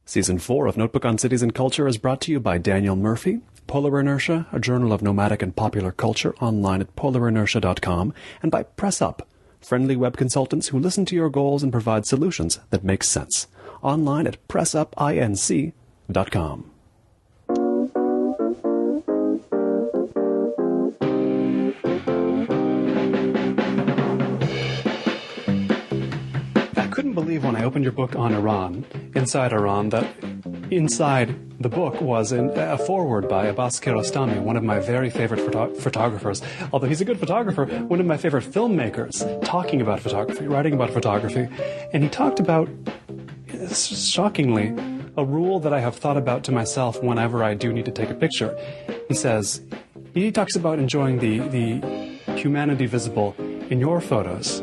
Season 4 of Notebook on Cities and Culture is brought to you by Daniel Murphy, Polar Inertia, a journal of nomadic and popular culture, online at polarinertia.com, and by Press Up, friendly web consultants who listen to your goals and provide solutions that make sense, online at pressupinc.com. I couldn't believe when I opened your book on Iran, that inside the book was a foreword by Abbas Kiarostami, one of my very favorite photographers. Although he's a good photographer, one of my favorite filmmakers, talking about photography, writing about photography. And he talked about, shockingly, a rule that I have thought about to myself whenever I do need to take a picture. He talks about enjoying the humanity visible in your photos.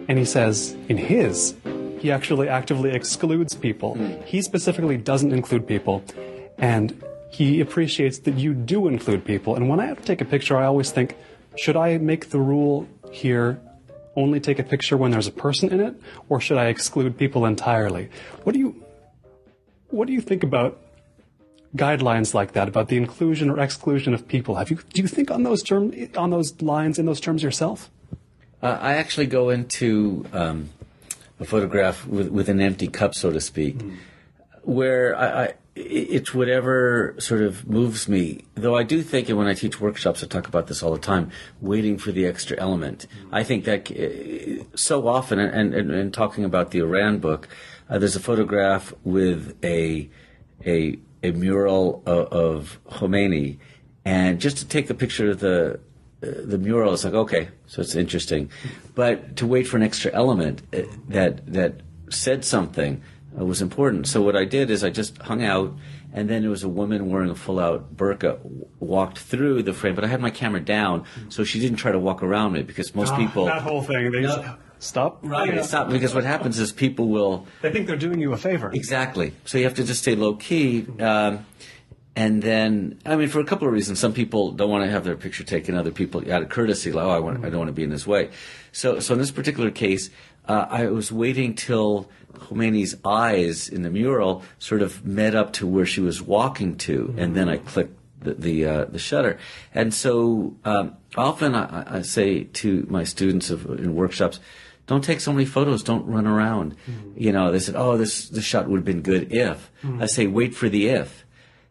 And he says, in his, he actually actively excludes people. He specifically doesn't include people, and he appreciates that you do include people. And when I have to take a picture, I always think, should I make the rule here only take a picture when there's a person in it, or should I exclude people entirely? What do you think about guidelines like that, about the inclusion or exclusion of people? Do you think on those lines, in those terms yourself? I actually go into a photograph with an empty cup, so to speak, where it's whatever sort of moves me. Though I do think, and when I teach workshops, I talk about this all the time, waiting for the extra element. I think that so often, and talking about the Iran book, there's a photograph with a mural of Khomeini, and just to take a picture of the mural, it's like, okay, so it's interesting. But to wait for an extra element that said something was important. So what I did is I just hung out, and then there was a woman wearing a full-out burqa walked through the frame, but I had my camera down, so she didn't try to walk around me, because most people... That whole thing, they just stop. Right, stop, because what happens is people will... They think they're doing you a favor. Exactly. So you have to just stay low-key. And then, for a couple of reasons, some people don't want to have their picture taken. Other people, out of courtesy, like, I don't want to be in his way. So in this particular case, I was waiting till Khomeini's eyes in the mural sort of met up to where she was walking to, and then I clicked the shutter. And so often I say to my students in workshops, don't take so many photos. Don't run around. They said, this shot would have been good if. I say, wait for the if.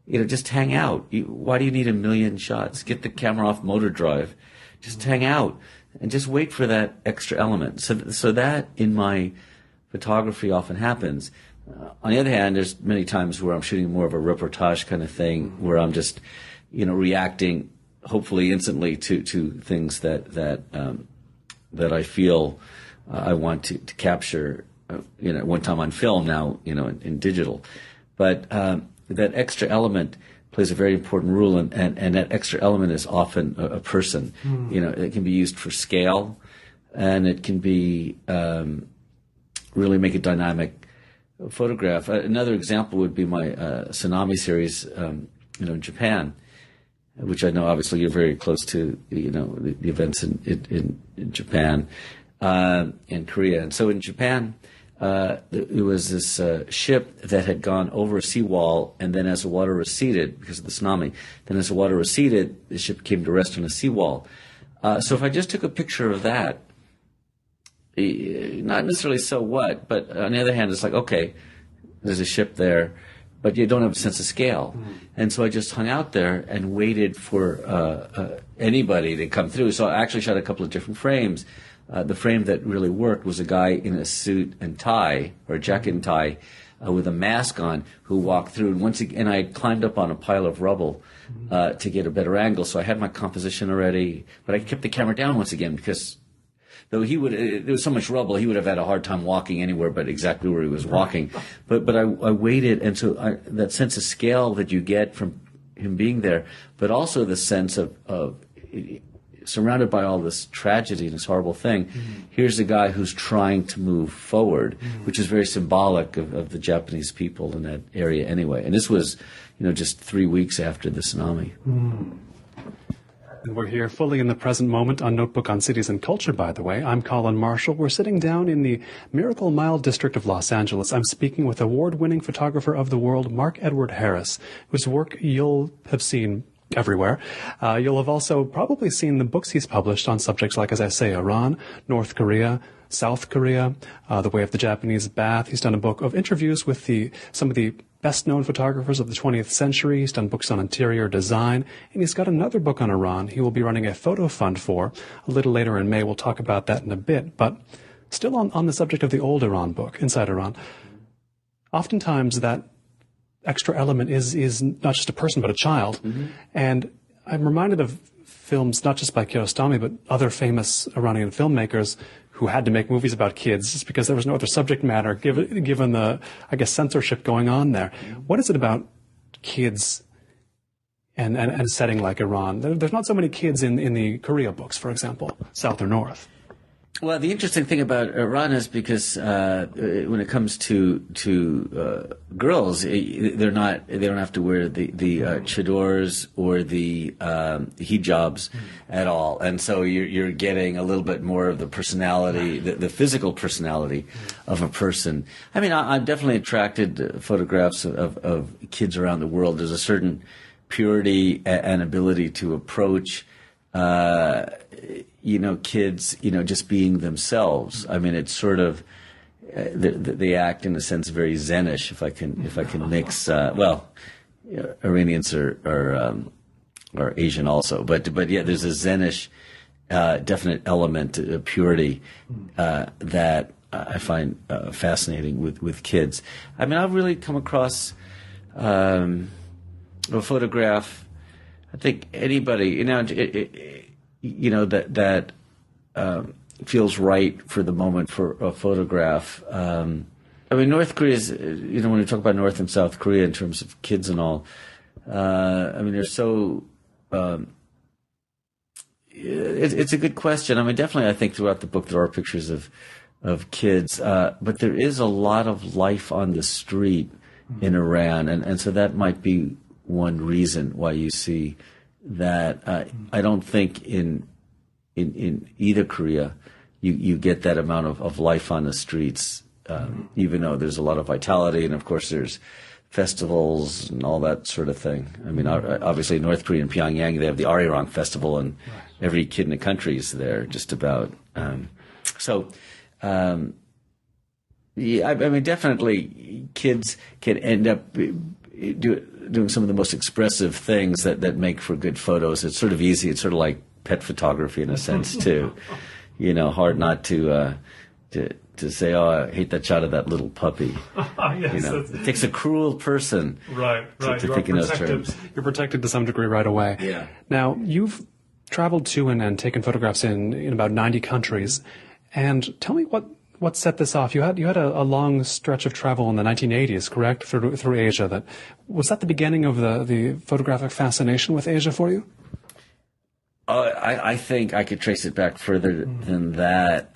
Just hang out. Why do you need a million shots? Get the camera off motor drive. Just hang out and just wait for that extra element. So that in my photography often happens. On the other hand, there's many times where I'm shooting more of a reportage kind of thing, where I'm just, reacting hopefully instantly to things that I feel I want to capture. One time on film, now in digital, but. That extra element plays a very important role, and that extra element is often a person. It can be used for scale, and it can be really make a dynamic photograph. Another example would be my tsunami series, in Japan, which I know obviously you're very close to, the events in Japan and Korea. And so in Japan, there was this ship that had gone over a seawall, and then as the water receded, because of the tsunami, the water receded, the ship came to rest on a seawall. So if I just took a picture of that, not necessarily so what, but on the other hand, it's like, okay, there's a ship there, but you don't have a sense of scale. And so I just hung out there and waited for anybody to come through. So I actually shot a couple of different frames. The frame that really worked was a guy in a suit and tie, or a jacket and tie, with a mask on, who walked through. And I climbed up on a pile of rubble to get a better angle. So I had my composition already, but I kept the camera down once again, because though there was so much rubble, he would have had a hard time walking anywhere but exactly where he was walking. But I waited, and so that sense of scale that you get from him being there, but also the sense of surrounded by all this tragedy and this horrible thing, here's a guy who's trying to move forward, which is very symbolic of the Japanese people in that area anyway. And this was, just 3 weeks after the tsunami. And we're here fully in the present moment on Notebook on Cities and Culture, by the way. I'm Colin Marshall. We're sitting down in the Miracle Mile district of Los Angeles. I'm speaking with award-winning photographer of the world, Mark Edward Harris, whose work you'll have seen everywhere. You'll have also probably seen the books he's published on subjects like, as I say, Iran, North Korea, South Korea, The Way of the Japanese Bath. He's done a book of interviews with some of the best-known photographers of the 20th century. He's done books on interior design, and he's got another book on Iran he will be running a Fotofund for a little later in May. We'll talk about that in a bit. But still on the subject of the old Iran book, Inside Iran, oftentimes that extra element is not just a person, but a child. Mm-hmm. And I'm reminded of films, not just by Kiarostami, but other famous Iranian filmmakers who had to make movies about kids just because there was no other subject matter given the, I guess, censorship going on there. What is it about kids and a setting like Iran? There's not so many kids in the Korea books, for example, South or North. Well, the interesting thing about Iran is because when it comes to girls, they don't have to wear the chadors or the hijabs at all, and so you're getting a little bit more of the personality, the physical personality of a person. I mean, I'm definitely attracted to photographs of kids around the world. There's a certain purity and ability to approach kids, just being themselves. I mean, it's sort of they act in a sense very Zenish. If I can mix, Iranians are Asian also, but yeah, there's a Zenish definite element, purity that I find fascinating with kids. I mean, I've really come across a photograph. I think anybody, that feels right for the moment for a photograph. I mean, North Korea is, when we talk about North and South Korea in terms of kids and all, I mean, they're so, it's a good question. I mean, definitely I think throughout the book there are pictures of kids, but there is a lot of life on the street in Iran, and so that might be one reason why you see that. I don't think in either Korea you get that amount of life on the streets, even though there's a lot of vitality, and of course there's festivals and all that sort of thing. I mean, obviously North Korea and Pyongyang, they have the Arirang Festival, and every kid in the country is there just about. Yeah, I mean, definitely kids can end up doing some of the most expressive things that make for good photos. It's sort of easy. It's sort of like pet photography in a sense too. Hard not to say, "Oh, I hate that shot of that little puppy." Yes, it takes a cruel person, to think in those terms. You're protected to some degree right away. Yeah. Now you've traveled to and taken photographs in about 90 countries, and tell me what set this off? You had a long stretch of travel in the 1980s, correct, through Asia. Was that the beginning of the photographic fascination with Asia for you? I think I could trace it back further than that.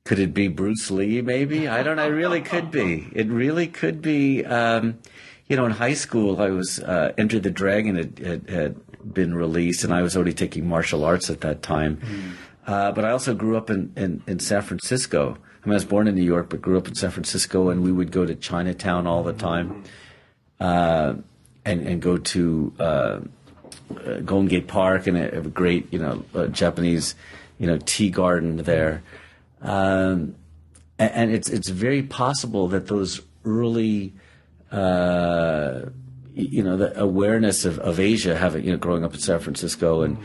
Could it be Bruce Lee? Maybe, I don't know. It really could be. It really could be. In high school, I was Enter the Dragon had been released, and I was already taking martial arts at that time. But I also grew up in San Francisco. I mean, I was born in New York, but grew up in San Francisco, and we would go to Chinatown all the time, and go to Golden Gate Park, and a great, Japanese, tea garden there. And it's very possible that those early, the awareness of Asia, growing up in San Francisco and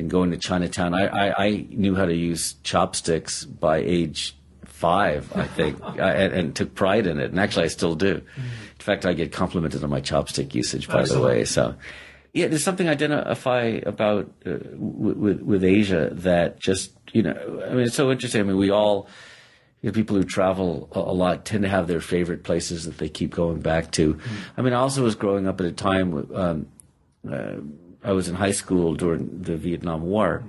going to Chinatown. I knew how to use chopsticks by age 5, I think, and took pride in it. And actually, I still do. In fact, I get complimented on my chopstick usage, by the way. So, yeah, there's something I identify about with Asia that just, I mean, it's so interesting. I mean, we all, people who travel a lot tend to have their favorite places that they keep going back to. I mean, I also was growing up at a time, I was in high school during the Vietnam War,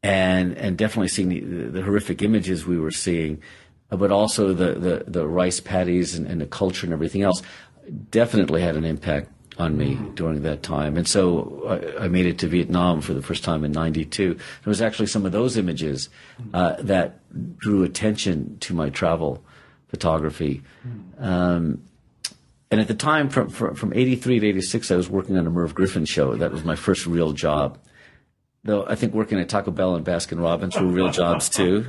and definitely seeing the horrific images we were seeing, but also the rice paddies and the culture and everything else definitely had an impact on me during that time. And so I made it to Vietnam for the first time in '92. It was actually some of those images that drew attention to my travel photography. And at the time, from '83 to '86, I was working on a Merv Griffin Show. That was my first real job. Though I think working at Taco Bell and Baskin Robbins were real jobs too,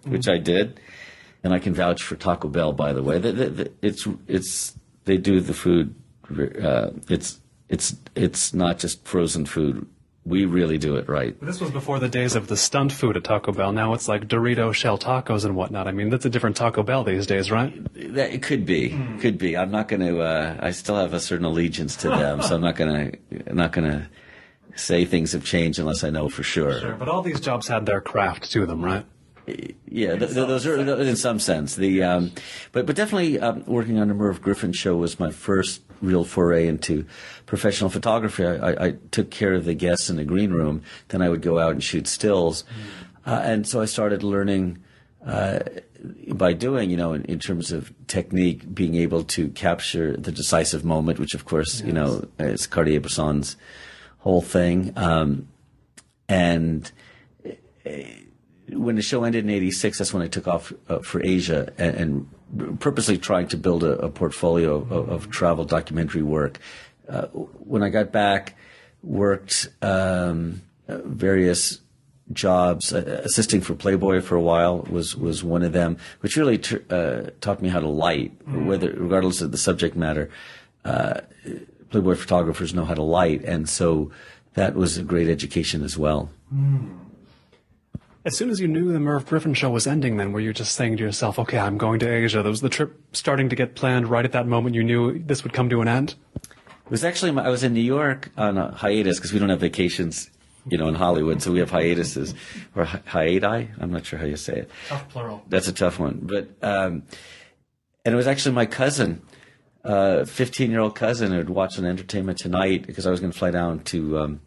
which I did. And I can vouch for Taco Bell, by the way. They do the food. It's not just frozen food. We really do it right. This was before the days of the stunt food at Taco Bell. Now it's like Dorito shell tacos and whatnot. I mean, that's a different Taco Bell these days, right? It could be. Could be. I'm not going to. I still have a certain allegiance to them, so I'm not going to say things have changed unless I know for sure. Sure, but all these jobs had their craft to them, right? Yeah, those are in some sense. But definitely working on the Merv Griffin Show was my first real foray into professional photography. I took care of the guests in the green room. Then I would go out and shoot stills, and so I started learning by doing, in terms of technique, being able to capture the decisive moment, which of course, is Cartier-Bresson's whole thing, and. When the show ended in '86, that's when I took off for Asia and purposely trying to build a portfolio of travel documentary work. When I got back, worked various jobs, assisting for Playboy for a while was one of them, which really taught me how to light, regardless of the subject matter. Playboy photographers know how to light, and so that was a great education as well. As soon as you knew the Merv Griffin Show was ending, then were you just saying to yourself, okay, I'm going to Asia? Was the trip starting to get planned right at that moment you knew this would come to an end? It was actually, I was in New York on a hiatus because we don't have vacations, in Hollywood, so we have hiatuses, or hiati, I'm not sure how you say it. Tough plural. That's a tough one. But, and it was actually my cousin, 15-year-old cousin, who had watched on Entertainment Tonight because I was going to fly down to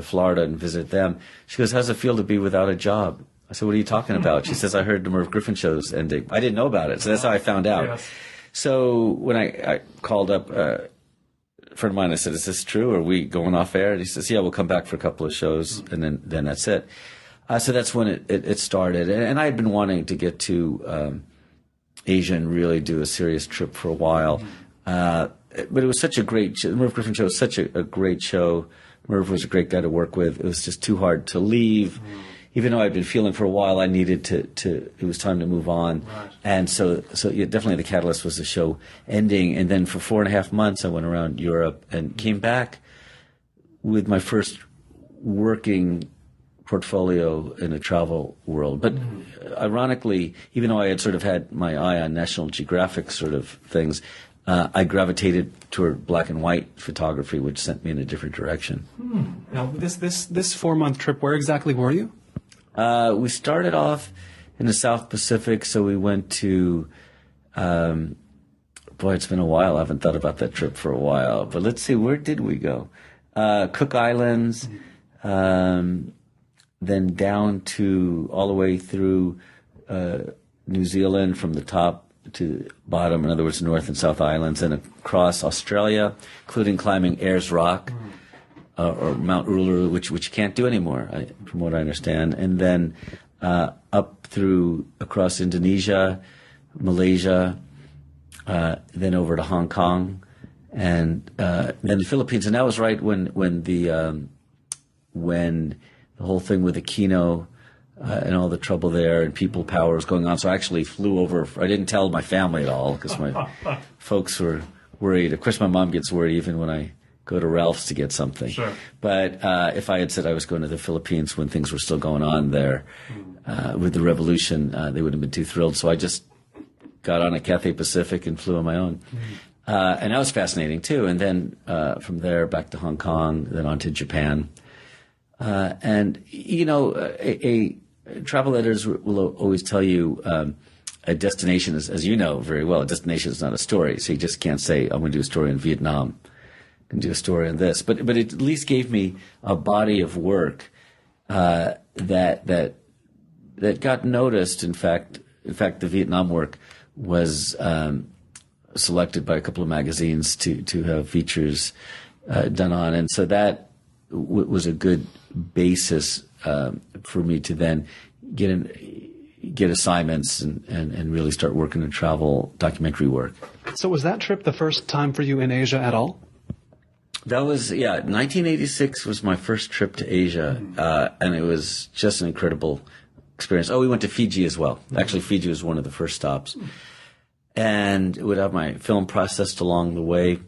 Florida and visit them. She goes, how's it feel to be without a job? I said, what are you talking about? She says, I heard the Merv Griffin Show's ending. I didn't know about it, so that's how I found out. Yes. So when I called up a friend of mine, I said, is this true? Are we going off air? And he says, yeah, we'll come back for a couple of shows, and then that's it. So that's when it started. And I had been wanting to get to Asia and really do a serious trip for a while. But it was such a great show. The Merv Griffin Show was such a great show. Merv was a great guy to work with. It was just too hard to leave. Even though I'd been feeling for a while, I needed to it was time to move on. Right. And so yeah, definitely the catalyst was the show ending. And then for 4.5 months, I went around Europe and came back with my first working portfolio in a travel world. But ironically, even though I had sort of had my eye on National Geographic sort of things, I gravitated toward black and white photography, which sent me in a different direction. Now, this 4-month trip, where exactly were you? We started off in the South Pacific, so we went to, boy, it's been a while. I haven't thought about that trip for a while. But let's see, where did we go? Cook Islands, then down to all the way through New Zealand from the top to bottom, in other words, North and South Islands, and across Australia, including climbing Ayers Rock or Mount Uluru, which you can't do anymore, from what I understand, and then up through across Indonesia, Malaysia, then over to Hong Kong, and then the Philippines. And that was right when the whole thing with the Kino and all the trouble there and people power was going on. So I actually flew over. I didn't tell my family at all because my folks were worried. Of course, my mom gets worried even when I go to Ralph's to get something. Sure. But if I had said I was going to the Philippines when things were still going on there with the revolution, they would have been too thrilled. So I just got on a Cathay Pacific and flew on my own. And that was fascinating, too. And then from there back to Hong Kong, then on to Japan. And, travel editors will always tell you a destination is, as you know very well, a destination is not a story. So you just can't say, I'm going to do a story in Vietnam. I'm going to do a story on this. But it at least gave me a body of work that got noticed. In fact, the Vietnam work was selected by a couple of magazines to have features done on, and so that was a good basis for me to then get assignments and really start working in travel documentary work. So was that trip the first time for you in Asia at all? That was, 1986 was my first trip to Asia, and it was just an incredible experience. Oh, we went to Fiji as well. Actually, Fiji was one of the first stops. And would have my film processed along the way.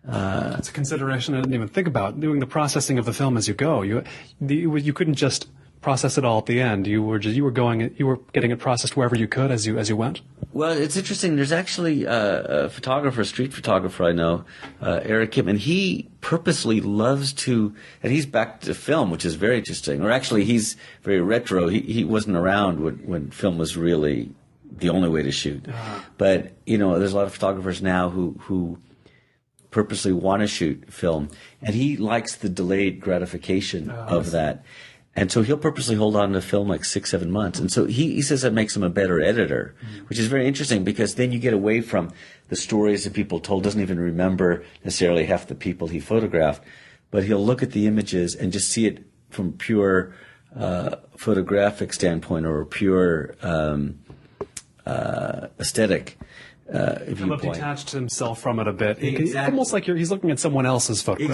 That's a consideration I didn't even think about, doing the processing of the film as you go. You couldn't just process it all at the end. You were getting it processed wherever you could as you went. Well, it's interesting. There's actually a street photographer I know, Eric Kim, and he purposely loves to, and he's back to film, which is very interesting. Or actually, he's very retro. He wasn't around when film was really the only way to shoot. But, there's a lot of photographers now who purposely want to shoot film, and he likes the delayed gratification of that. And so he'll purposely hold on to film like 6-7 months. And so he says that makes him a better editor, which is very interesting because then you get away from the stories that people told, doesn't even remember necessarily half the people he photographed, but he'll look at the images and just see it from pure photographic standpoint or a pure aesthetic He'll have detached himself from it a bit. Exactly. Almost like he's looking at someone else's photograph.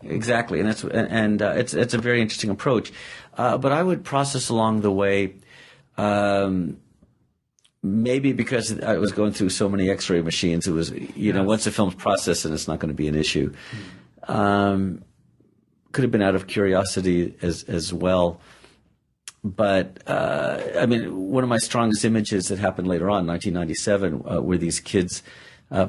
Exactly, and it's a very interesting approach. But I would process along the way, maybe because I was going through so many X-ray machines. It was once the film's processed, and it's not going to be an issue. Could have been out of curiosity as well. But, one of my strongest images that happened later on, 1997, were these kids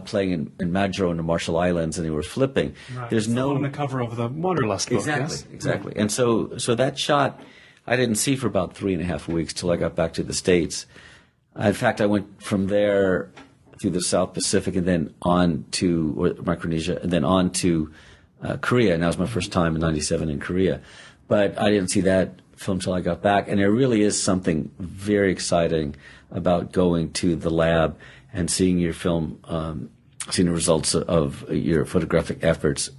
playing in Madro in the Marshall Islands, and they were flipping. Right. There's on the cover of the Wanderlust book, Exactly. And so that shot I didn't see for about 3.5 weeks till I got back to the States. In fact, I went from there through the South Pacific and then on to Micronesia and then on to Korea. And that was my first time in 97 in Korea. But I didn't see that film till I got back, and there really is something very exciting about going to the lab and seeing your film, seeing the results of your photographic efforts,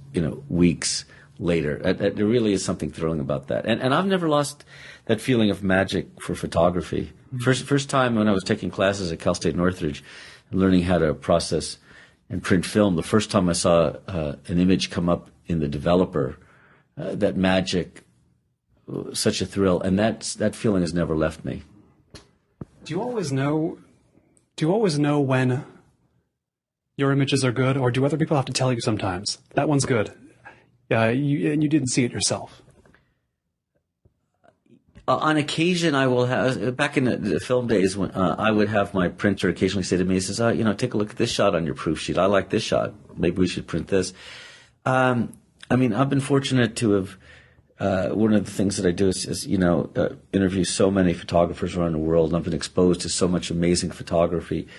weeks later. There really is something thrilling about that, and I've never lost that feeling of magic for photography. First time when I was taking classes at Cal State Northridge, learning how to process and print film, the first time I saw an image come up in the developer, that magic. Such a thrill, and that feeling has never left me. Do you always know when your images are good, or do other people have to tell you sometimes that one's good? And you didn't see it yourself. On occasion, I will have. Back in the film days, when I would have my printer occasionally say to me, he says, take a look at this shot on your proof sheet. I like this shot. Maybe we should print this. I've been fortunate to have. One of the things that I do is interview so many photographers around the world, and I've been exposed to so much amazing photography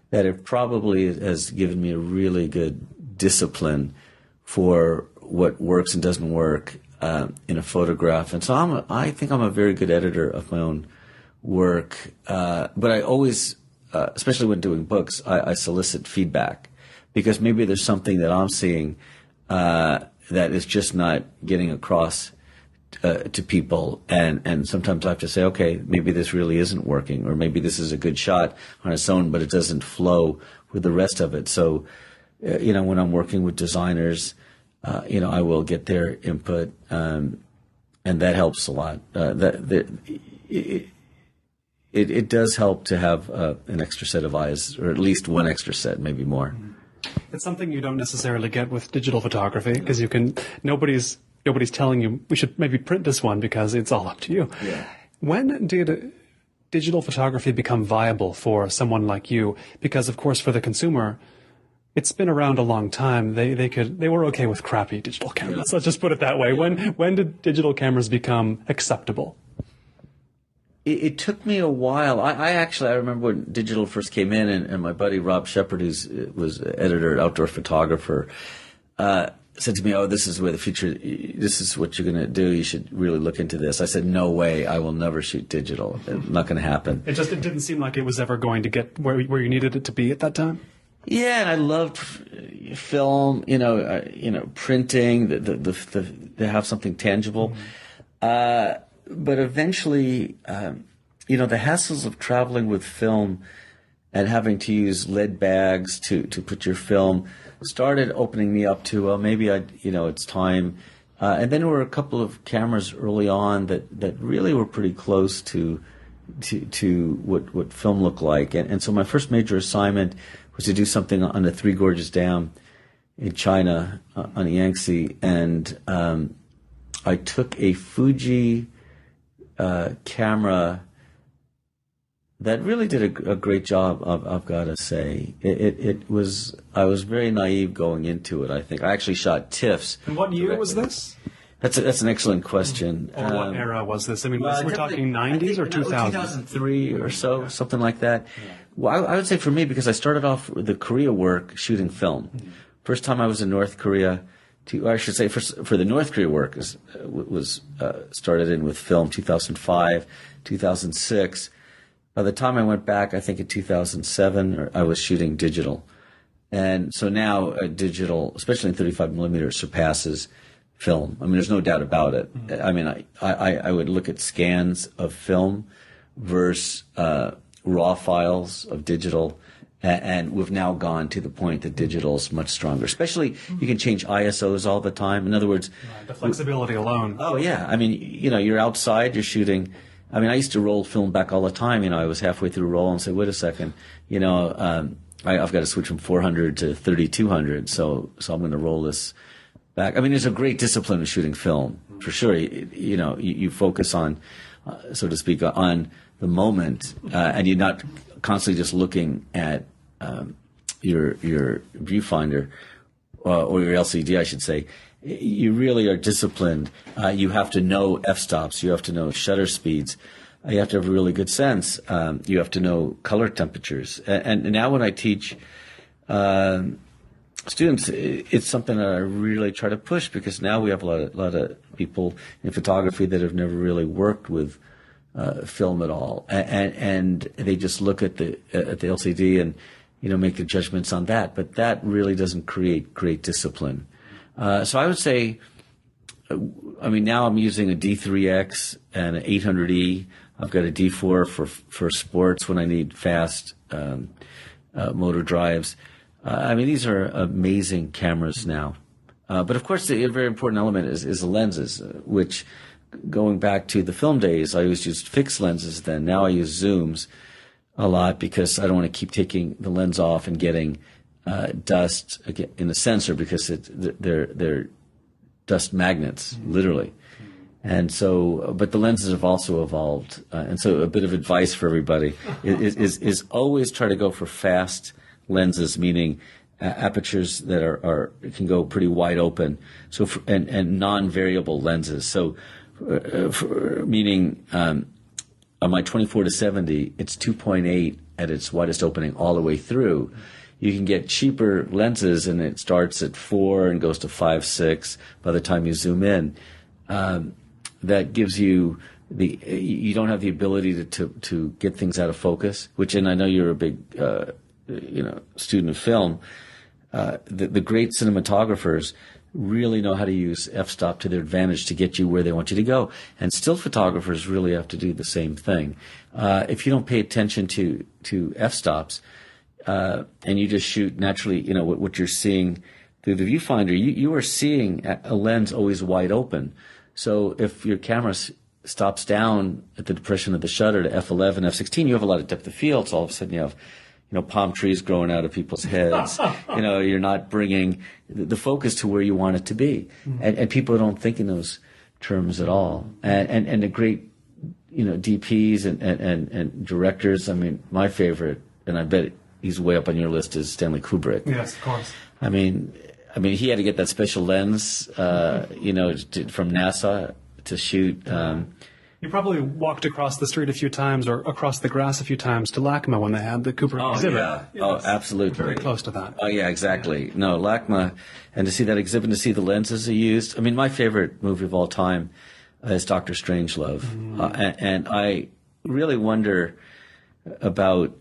that it probably has given me a really good discipline for what works and doesn't work in a photograph. And so I think I'm a very good editor of my own work. But I always, especially when doing books, I solicit feedback because maybe there's something that I'm seeing that is just not getting across to people, and sometimes I have to say, okay, maybe this really isn't working, or maybe this is a good shot on its own, but it doesn't flow with the rest of it. So, when I'm working with designers, I will get their input, and that helps a lot. It does help to have an extra set of eyes, or at least one extra set, maybe more. It's something you don't necessarily get with digital photography because nobody's telling you we should maybe print this one because it's all up to you. Yeah. When did digital photography become viable for someone like you? Because of course for the consumer, it's been around a long time. They were okay with crappy digital cameras. Yeah. Let's just put it that way. When did digital cameras become acceptable? It took me a while. I remember when digital first came in, and my buddy Rob Shepard, who was editor, outdoor photographer, said to me, this is where the future, this is what you're going to do. You should really look into this. I said, no way. I will never shoot digital. It's not going to happen. It didn't seem like it was ever going to get where you needed it to be at that time? Yeah, and I loved film. Printing. To have something tangible. But eventually, the hassles of traveling with film and having to use lead bags to put your film started opening me up to, well, maybe it's time. And then there were a couple of cameras early on that really were pretty close to what film looked like. And so my first major assignment was to do something on the Three Gorges Dam in China, on the Yangtze. And I took a Fuji camera that really did a great job, I've got to say. I was very naive going into it, I think. I actually shot TIFFs. And what year was this? That's an excellent question. Or what era was this? I mean, we're talking 90s or 2000s? 2003 or so, something like that. Yeah. Well, I would say for me, because I started off with the Korea work shooting film. First time I was in North Korea, I should say for the North Korea work was started in with film 2005, 2006. By the time I went back, I think in 2007, I was shooting digital. And so now digital, especially in 35 millimeters, surpasses film. I mean, there's no doubt about it. I mean, I would look at scans of film versus raw files of digital. And we've now gone to the point that digital is much stronger. Especially, you can change ISOs all the time. In other words, the flexibility alone. Oh yeah, I mean, you're outside, you're shooting. I mean, I used to roll film back all the time. I was halfway through a roll and say, "Wait a second, I've got to switch from 400 to 3200, so I'm going to roll this back." I mean, there's a great discipline of shooting film for sure. You focus on, so to speak, on the moment, and you're not constantly just looking at your viewfinder or your LCD, I should say. You really are disciplined. You have to know f-stops. You have to know shutter speeds. You have to have a really good sense. You have to know color temperatures. And now when I teach students, it's something that I really try to push, because now we have a lot of people in photography that have never really worked with film at all, and they just look at the LCD and make the judgments on that. But that really doesn't create great discipline. So I would say, I mean, now I'm using a D3X and an 800E. I've got a D4 for sports when I need fast motor drives. I mean, these are amazing cameras now. But of course, the very important element is the lenses, which, going back to the film days, I always used fixed lenses then. Now I use zooms a lot because I don't want to keep taking the lens off and getting dust in the sensor, because they're dust magnets, literally. And so, but the lenses have also evolved. And so a bit of advice for everybody is always try to go for fast lenses, meaning apertures that can go pretty wide open. So, and non-variable lenses. So, meaning, on my 24 to 70, it's 2.8 at its widest opening all the way through. You can get cheaper lenses, and it starts at 4 and goes to 5, 6 by the time you zoom in. That gives you you don't have the ability to get things out of focus, and I know you're a big, student of film. The great cinematographers really know how to use f-stop to their advantage to get you where they want you to go. And still photographers really have to do the same thing. If you don't pay attention to f-stops, and you just shoot naturally, what you're seeing through the viewfinder, you are seeing a lens always wide open. So if your camera stops down at the depression of the shutter to f11, f16, you have a lot of depth of field. So all of a sudden you have, palm trees growing out of people's heads. You're not bringing the focus to where you want it to be. And people don't think in those terms at all. And the great, DPs and directors, I mean, my favorite, and I bet he's way up on your list, is Stanley Kubrick. Yes, of course. I mean, he had to get that special lens, from NASA to shoot. You probably walked across the street a few times or across the grass a few times to LACMA when they had the Kubrick exhibit. Yeah. Oh, absolutely. Very close to that. Oh, yeah, exactly. No, LACMA, and to see that exhibit, to see the lenses he used. I mean, my favorite movie of all time is Dr. Strangelove. And I really wonder about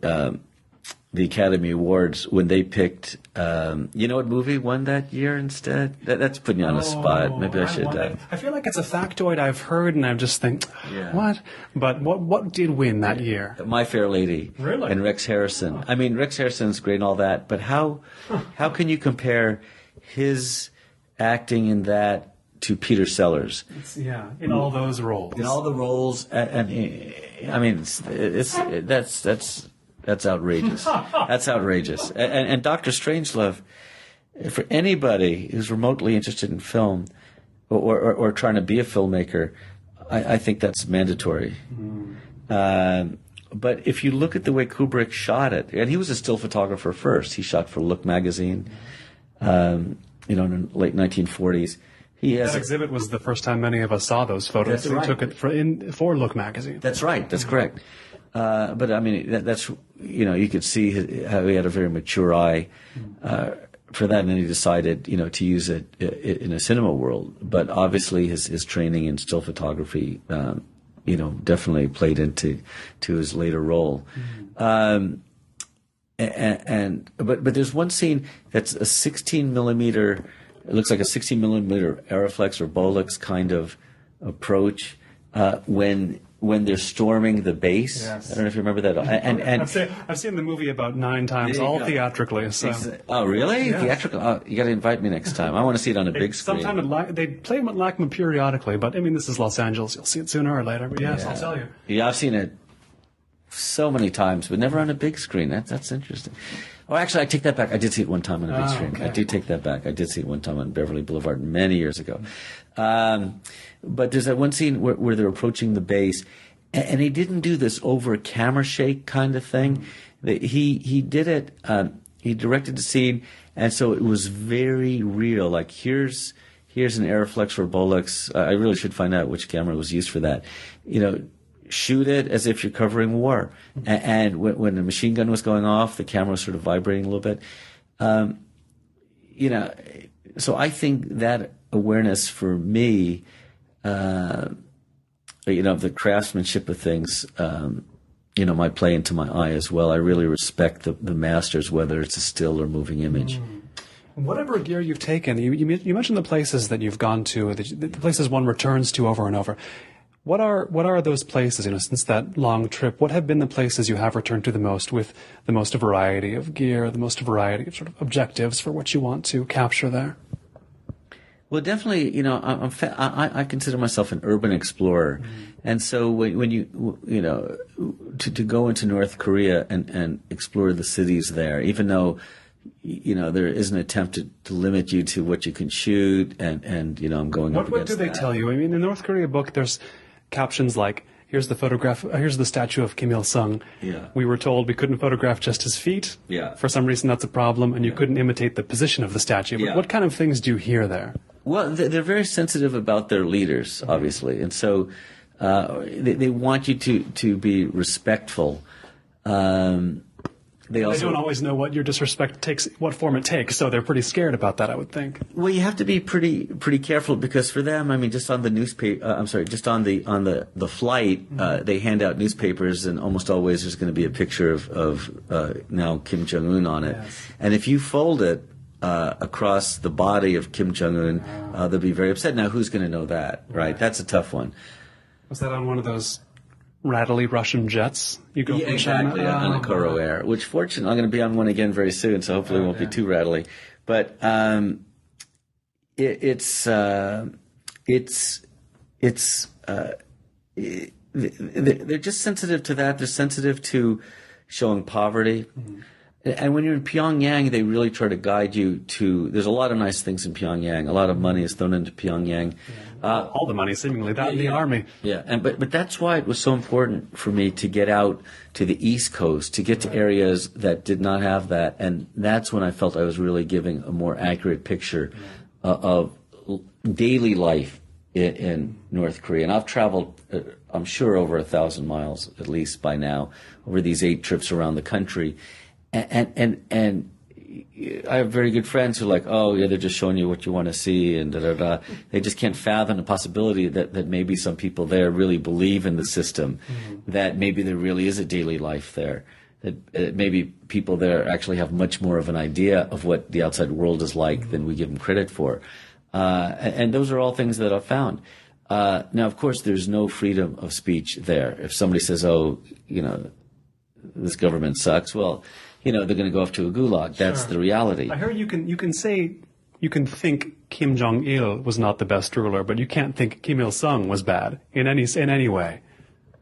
the Academy Awards when they picked, you know what movie won that year instead? That's putting you on a spot. Maybe I should. I feel like it's a factoid I've heard, and I just think, what? But what did win that year? My Fair Lady. Really? And Rex Harrison. I mean, Rex Harrison's great and all that, but how can you compare his acting in that to Peter Sellers? In all those roles. In all the roles, and I mean, that's outrageous. That's outrageous. And Dr. Strangelove, for anybody who's remotely interested in film or trying to be a filmmaker, I think that's mandatory. But if you look at the way Kubrick shot it, and he was a still photographer first. He shot for Look magazine, in the late 1940s. That exhibit was the first time many of us saw those photos. He took it for Look magazine. That's right. That's correct. But I mean, that's, you could see how he had a very mature eye for that, and then he decided, to use it in a cinema world. But obviously, his training in still photography, definitely played into his later role. But there's one scene that's a 16 millimeter. It looks like a 16 millimeter Aeroflex or Bolex kind of approach when they're storming the base. Yes. I don't know if you remember that. And I've seen the movie about 9 times, all theatrically. So. Oh, really? Yes. Theatrical? Oh, you got to invite me next time. I want to see it on a big screen. Sometimes they play them at LACMA periodically, but I mean, this is Los Angeles. You'll see it sooner or later. But yes, I'll tell you. Yeah, I've seen it so many times, but never on a big screen. That's interesting. Oh, actually, I take that back. I did see it one time on a big screen. Okay. I do take that back. I did see it one time on Beverly Boulevard many years ago. But there's that one scene where they're approaching the base, and he didn't do this over camera shake kind of thing. He did it. He directed the scene, and so it was very real. Like here's an Aeroflex or Bolex. I really should find out which camera was used for that. Shoot it as if you're covering war. And when the machine gun was going off, the camera was sort of vibrating a little bit. So I think that awareness for me, the craftsmanship of things, might play into my eye as well. I really respect the masters, whether it's a still or moving image. Whatever gear you've taken, you mentioned the places that you've gone to, the places one returns to over and over. What are those places, since that long trip? What have been the places you have returned to the most, with the most variety of gear, the most variety of sort of objectives for what you want to capture there? Well, definitely, I consider myself an urban explorer. And so when you to go into North Korea and explore the cities there, even though, there is an attempt to limit you to what you can shoot and I'm going up against that. What do they tell you? I mean, in the North Korea book, there's captions like, here's the statue of Kim Il-sung. Yeah. We were told we couldn't photograph just his feet. Yeah. For some reason, that's a problem, and you couldn't imitate the position of the statue. But what kind of things do you hear there? Well, they're very sensitive about their leaders, obviously. And so they want you to be respectful. They don't always know what your disrespect takes, what form it takes, so they're pretty scared about that, I would think. Well, you have to be pretty careful, because for them, I mean, just on the the flight, they hand out newspapers, and almost always there's going to be a picture of now Kim Jong-un on it. Yes. And if you fold it across the body of Kim Jong-un, they'll be very upset. Now, who's going to know that, right? That's a tough one. Was that on one of those rattly Russian jets? You go from exactly, China? On a Koro Air, which fortunately I'm going to be on one again very soon, so hopefully it won't be too rattly. But they're just sensitive to that. They're sensitive to showing poverty. Mm-hmm. And when you're in Pyongyang, they really try to guide you to. There's a lot of nice things in Pyongyang. A lot of money is thrown into Pyongyang. Yeah. All the money, seemingly, that in the army. Yeah, but that's why it was so important for me to get out to the East Coast, to get to areas that did not have that, and that's when I felt I was really giving a more accurate picture of daily life in North Korea. And I've traveled, I'm sure, over 1,000 miles at least by now, over these 8 trips around the country. And I have very good friends who are like, oh, yeah, they're just showing you what you want to see, and da-da-da. They just can't fathom the possibility that maybe some people there really believe in the system, that maybe there really is a daily life there. that maybe people there actually have much more of an idea of what the outside world is like than we give them credit for. And those are all things that I've found. Now, of course, there's no freedom of speech there. If somebody says, oh, this government sucks, well, they're going to go off to a gulag. That's the reality. I heard you can think Kim Jong-il was not the best ruler, but you can't think Kim Il-sung was bad in any way.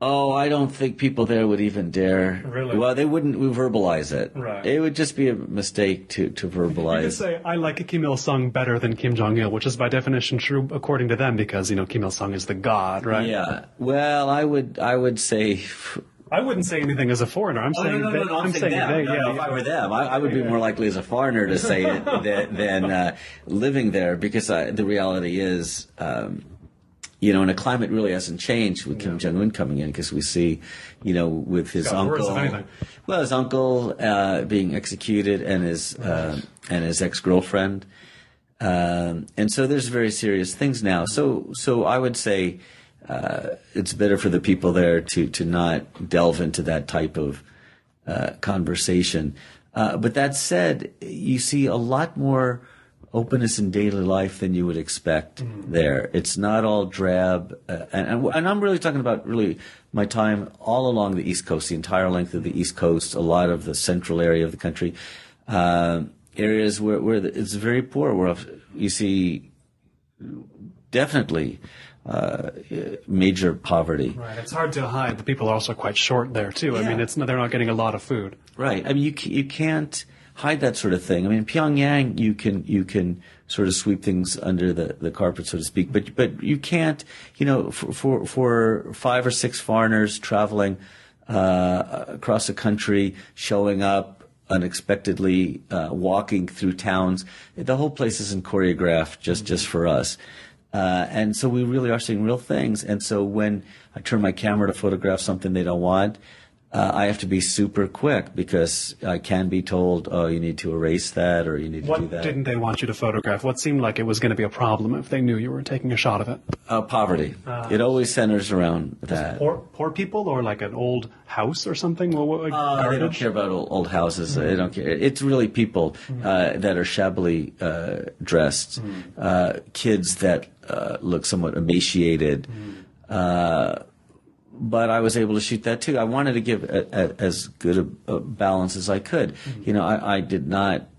Oh, I don't think people there would even dare. Really? Well, they wouldn't verbalize it. Right. It would just be a mistake to verbalize. You could say, I like Kim Il-sung better than Kim Jong-il, which is by definition true according to them because, Kim Il-sung is the god, right? Yeah. Well, I would say... I wouldn't say anything as a foreigner. I'm saying no. I'm saying them. If I were them, I would be more likely as a foreigner to say it than living there, because the reality is... and the climate really hasn't changed with Kim Jong-un coming in, because we see, with his uncle, being executed and his ex-girlfriend, and so there's very serious things now. So I would say it's better for the people there to not delve into that type of conversation. But that said, you see a lot more openness in daily life than you would expect there. It's not all drab. And I'm really talking about my time all along the East Coast, the entire length of the East Coast, a lot of the central area of the country, areas where it's very poor, where you see definitely major poverty. Right. It's hard to hide. The people are also quite short there, too. Yeah. I mean, they're not getting a lot of food. Right. I mean, you can't hide that sort of thing. I mean, in Pyongyang, you can sort of sweep things under the carpet, so to speak, but you can't, for 5 or 6 foreigners traveling across the country, showing up unexpectedly, walking through towns, the whole place isn't choreographed just for us. And so we really are seeing real things. And so when I turn my camera to photograph something they don't want, I have to be super quick, because I can be told, oh, you need to erase that, or you need to do that. What didn't they want you to photograph? What seemed like it was going to be a problem if they knew you were taking a shot of it? Poverty. It always centers around that. Poor people, or like an old house or something? They don't care about old houses. They don't care. It's really people that are shabbily dressed, kids that look somewhat emaciated. But I was able to shoot that too. I wanted to give as good a balance as I could. I did not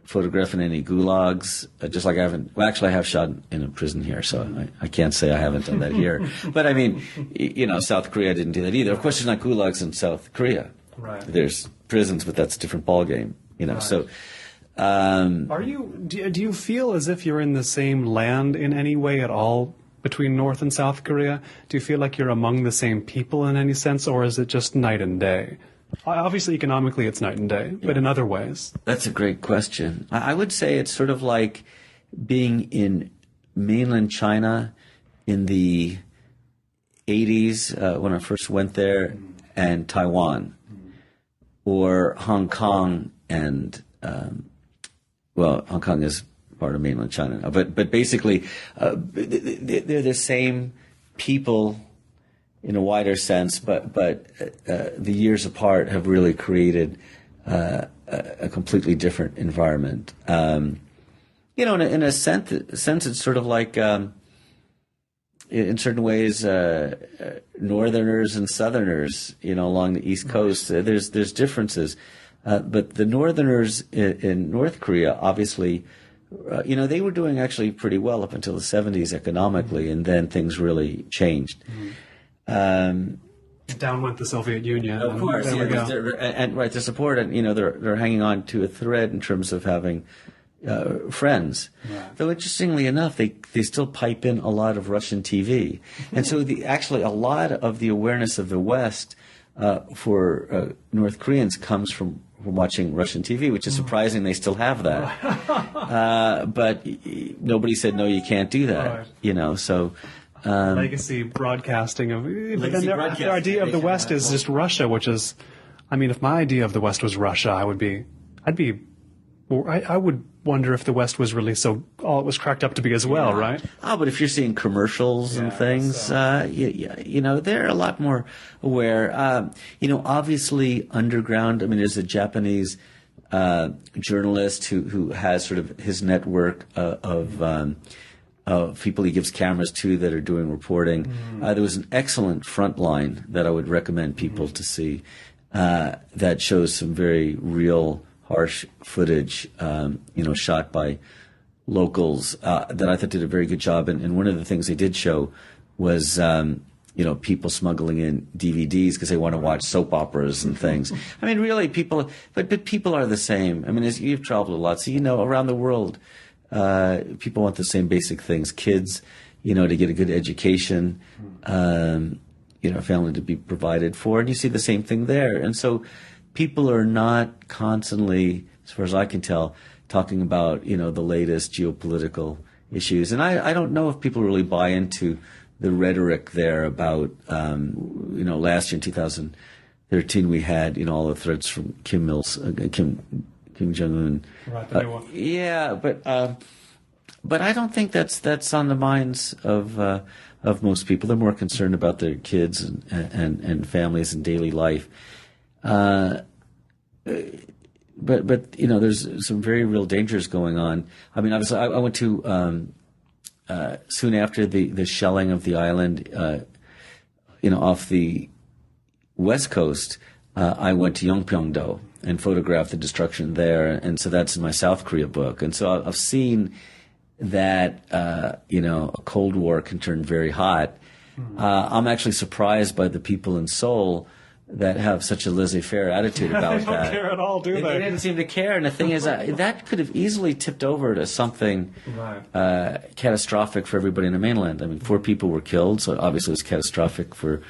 photograph in any gulags, just like I haven't. Well, actually, I have shot in a prison here, so I can't say I haven't done that here. But I mean, South Korea didn't do that either. Of course, there's not gulags in South Korea. Right. There's prisons, but that's a different ballgame. Right. So. Do you feel as if you're in the same land in any way at all between North and South Korea? Do you feel like you're among the same people in any sense, or is it just night and day? Obviously, economically, it's night and day, but in other ways. That's a great question. I would say it's sort of like being in mainland China in the 80s when I first went there, and Taiwan, or Hong Kong and, Hong Kong is part of mainland China now, but basically they're the same people in a wider sense, but the years apart have really created a completely different environment. In a sense, it's sort of like in certain ways Northerners and Southerners, along the East Coast. There's differences, but the Northerners in North Korea, obviously. They were doing actually pretty well up until the 70s economically, and then things really changed. Down went the Soviet Union. Of course, their support, and they're hanging on to a thread in terms of having friends. Right. Though interestingly enough, they still pipe in a lot of Russian TV, and so actually a lot of the awareness of the West for North Koreans comes from watching Russian TV, which is surprising they still have that. But nobody said, no, you can't do that. Right. So... legacy broadcasting of... Their idea of the West is just Russia, which is... I mean, if my idea of the West was Russia, I would wonder if the West was really all it was cracked up to be as well, right? Oh, but if you're seeing commercials and things, they're a lot more aware. Obviously underground, I mean, there's a Japanese journalist who has sort of his network of people he gives cameras to that are doing reporting. There was an excellent Frontline that I would recommend people to see that shows some very real, harsh footage, shot by locals that I thought did a very good job. And one of the things they did show was, people smuggling in DVDs because they want to watch soap operas and things. I mean, really, people are the same. I mean, as you've traveled a lot, so around the world, people want the same basic things. Kids, to get a good education, family to be provided for, and you see the same thing there. And so people are not constantly, as far as I can tell, talking about, the latest geopolitical issues. And I don't know if people really buy into the rhetoric there about, last year in 2013 we had, all the threats from Kim Jong-un. Right, the new one. Yeah, but I don't think that's on the minds of most people. They're more concerned about their kids and families and daily life. But there's some very real dangers going on. I mean, obviously, I went to soon after the shelling of the island, off the west coast. I went to Yongpyeong-do and photographed the destruction there, and so that's in my South Korea book. And so I've seen that a Cold War can turn very hot. I'm actually surprised by the people in Seoul that have such a laissez-faire attitude about They don't care at all, do they? They didn't seem to care. And the thing is, that could have easily tipped over to something catastrophic for everybody in the mainland. I mean, 4 people were killed, so obviously it was catastrophic for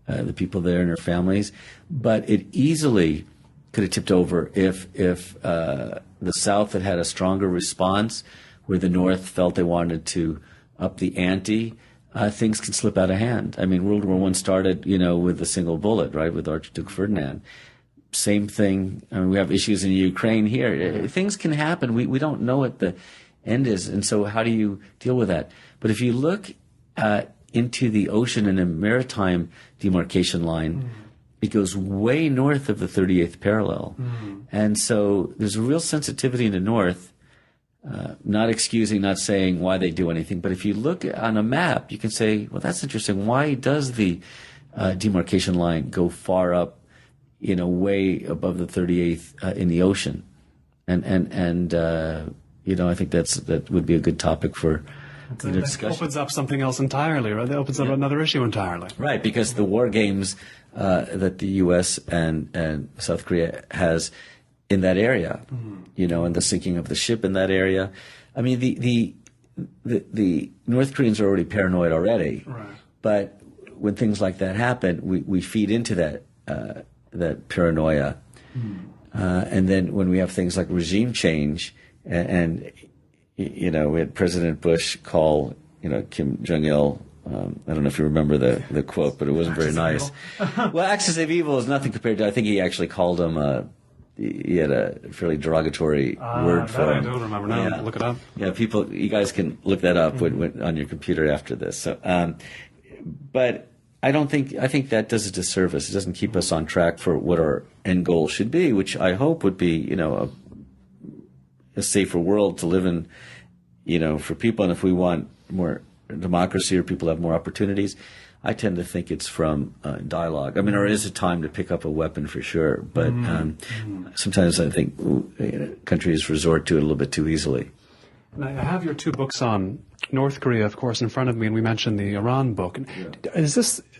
the people there and their families. But it easily could have tipped over if the South had a stronger response, where the North felt they wanted to up the ante. Things can slip out of hand. I mean, World War I started, with a single bullet, right, with Archduke Ferdinand. Same thing. I mean, we have issues in Ukraine here. Things can happen. We don't know what the end is, and so how do you deal with that? But if you look into the ocean and a maritime demarcation line, it goes way north of the 38th parallel, and so there's a real sensitivity in the North. Not excusing, not saying why they do anything, but if you look on a map, you can say, well, that's interesting. Why does the demarcation line go far up, way above the 38th in the ocean? And I think that would be a good topic for discussion. That opens up something else entirely, right? That opens up another issue entirely. Right, because the war games that the U.S. and South Korea has in that area, and the sinking of the ship in that area. I mean, the North Koreans are already paranoid already, right. But when things like that happen, we feed into that paranoia, and then when we have things like regime change, and we had President Bush call Kim Jong-il. I don't know if you remember the quote, but it wasn't very nice. Well, axis of evil is nothing compared to. I think he actually called him. He had a fairly derogatory word for him. I don't remember now. Yeah. Look it up. Yeah, you guys can look that up on your computer after this. So, but I think that does a disservice. It doesn't keep us on track for what our end goal should be, which I hope would be, a safer world to live in, for people. And if we want more democracy or people have more opportunities, I tend to think it's from dialogue. I mean, there is a time to pick up a weapon for sure, but sometimes I think countries resort to it a little bit too easily. And I have your 2 books on North Korea, of course, in front of me, and we mentioned the Iran book.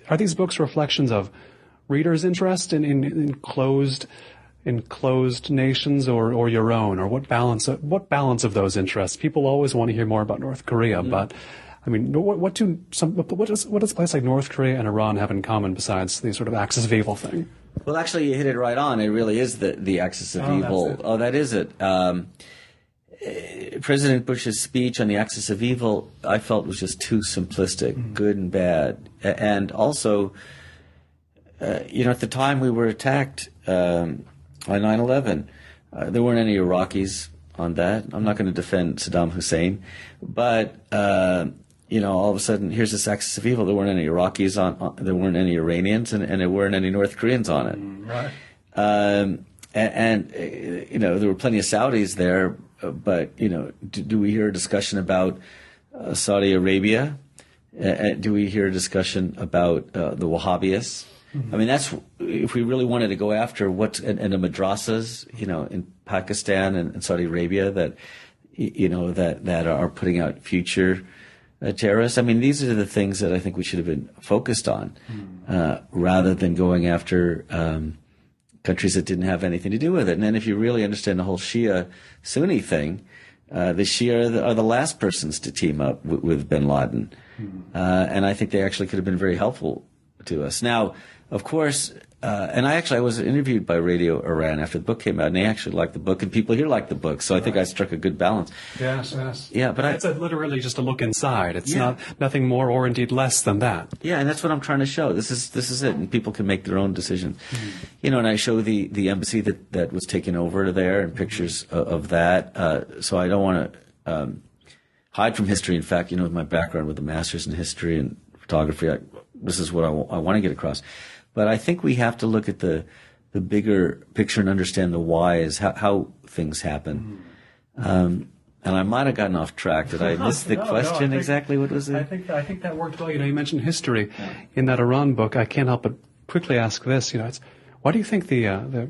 Are these books reflections of readers' interest in closed nations, or your own, or what balance of those interests? People always want to hear more about North Korea, but I mean, what does a place like North Korea and Iran have in common besides the sort of axis of evil thing? Well, actually, you hit it right on. It really is the axis of evil. Oh, that is it. President Bush's speech on the axis of evil, I felt, was just too simplistic, good and bad. And also, at the time we were attacked on 9/11, there weren't any Iraqis on that. I'm not going to defend Saddam Hussein, but all of a sudden, here's this axis of evil. There weren't any Iraqis there weren't any Iranians, and there weren't any North Koreans on it. Right. There were plenty of Saudis there, but do we hear a discussion about Saudi Arabia? Do we hear a discussion about the Wahhabis? I mean, that's if we really wanted to go after and the madrasas, in Pakistan and Saudi Arabia that are putting out future terrorists. I mean, these are the things that I think we should have been focused on, rather than going after countries that didn't have anything to do with it. And then if you really understand the whole Shia-Sunni thing, the Shia are the last persons to team up with bin Laden. And I think they actually could have been very helpful to us. Now, of course, and I was interviewed by Radio Iran after the book came out, and they actually liked the book, and people here liked the book. So I think I struck a good balance. Yes. Yeah, but it's literally just a look inside. It's nothing more or indeed less than that. Yeah, and that's what I'm trying to show. This is it, and people can make their own decision. And I show the embassy that was taken over there and pictures of that. So I don't want to hide from history. In fact, with my background with a master's in history and photography, this is what I want to get across. But I think we have to look at the bigger picture and understand the whys, how things happen. And I might have gotten off track. Did I miss the question? Exactly what was it? I think that worked well. You mentioned history in that Iran book. I can't help but quickly ask this. Why do you think of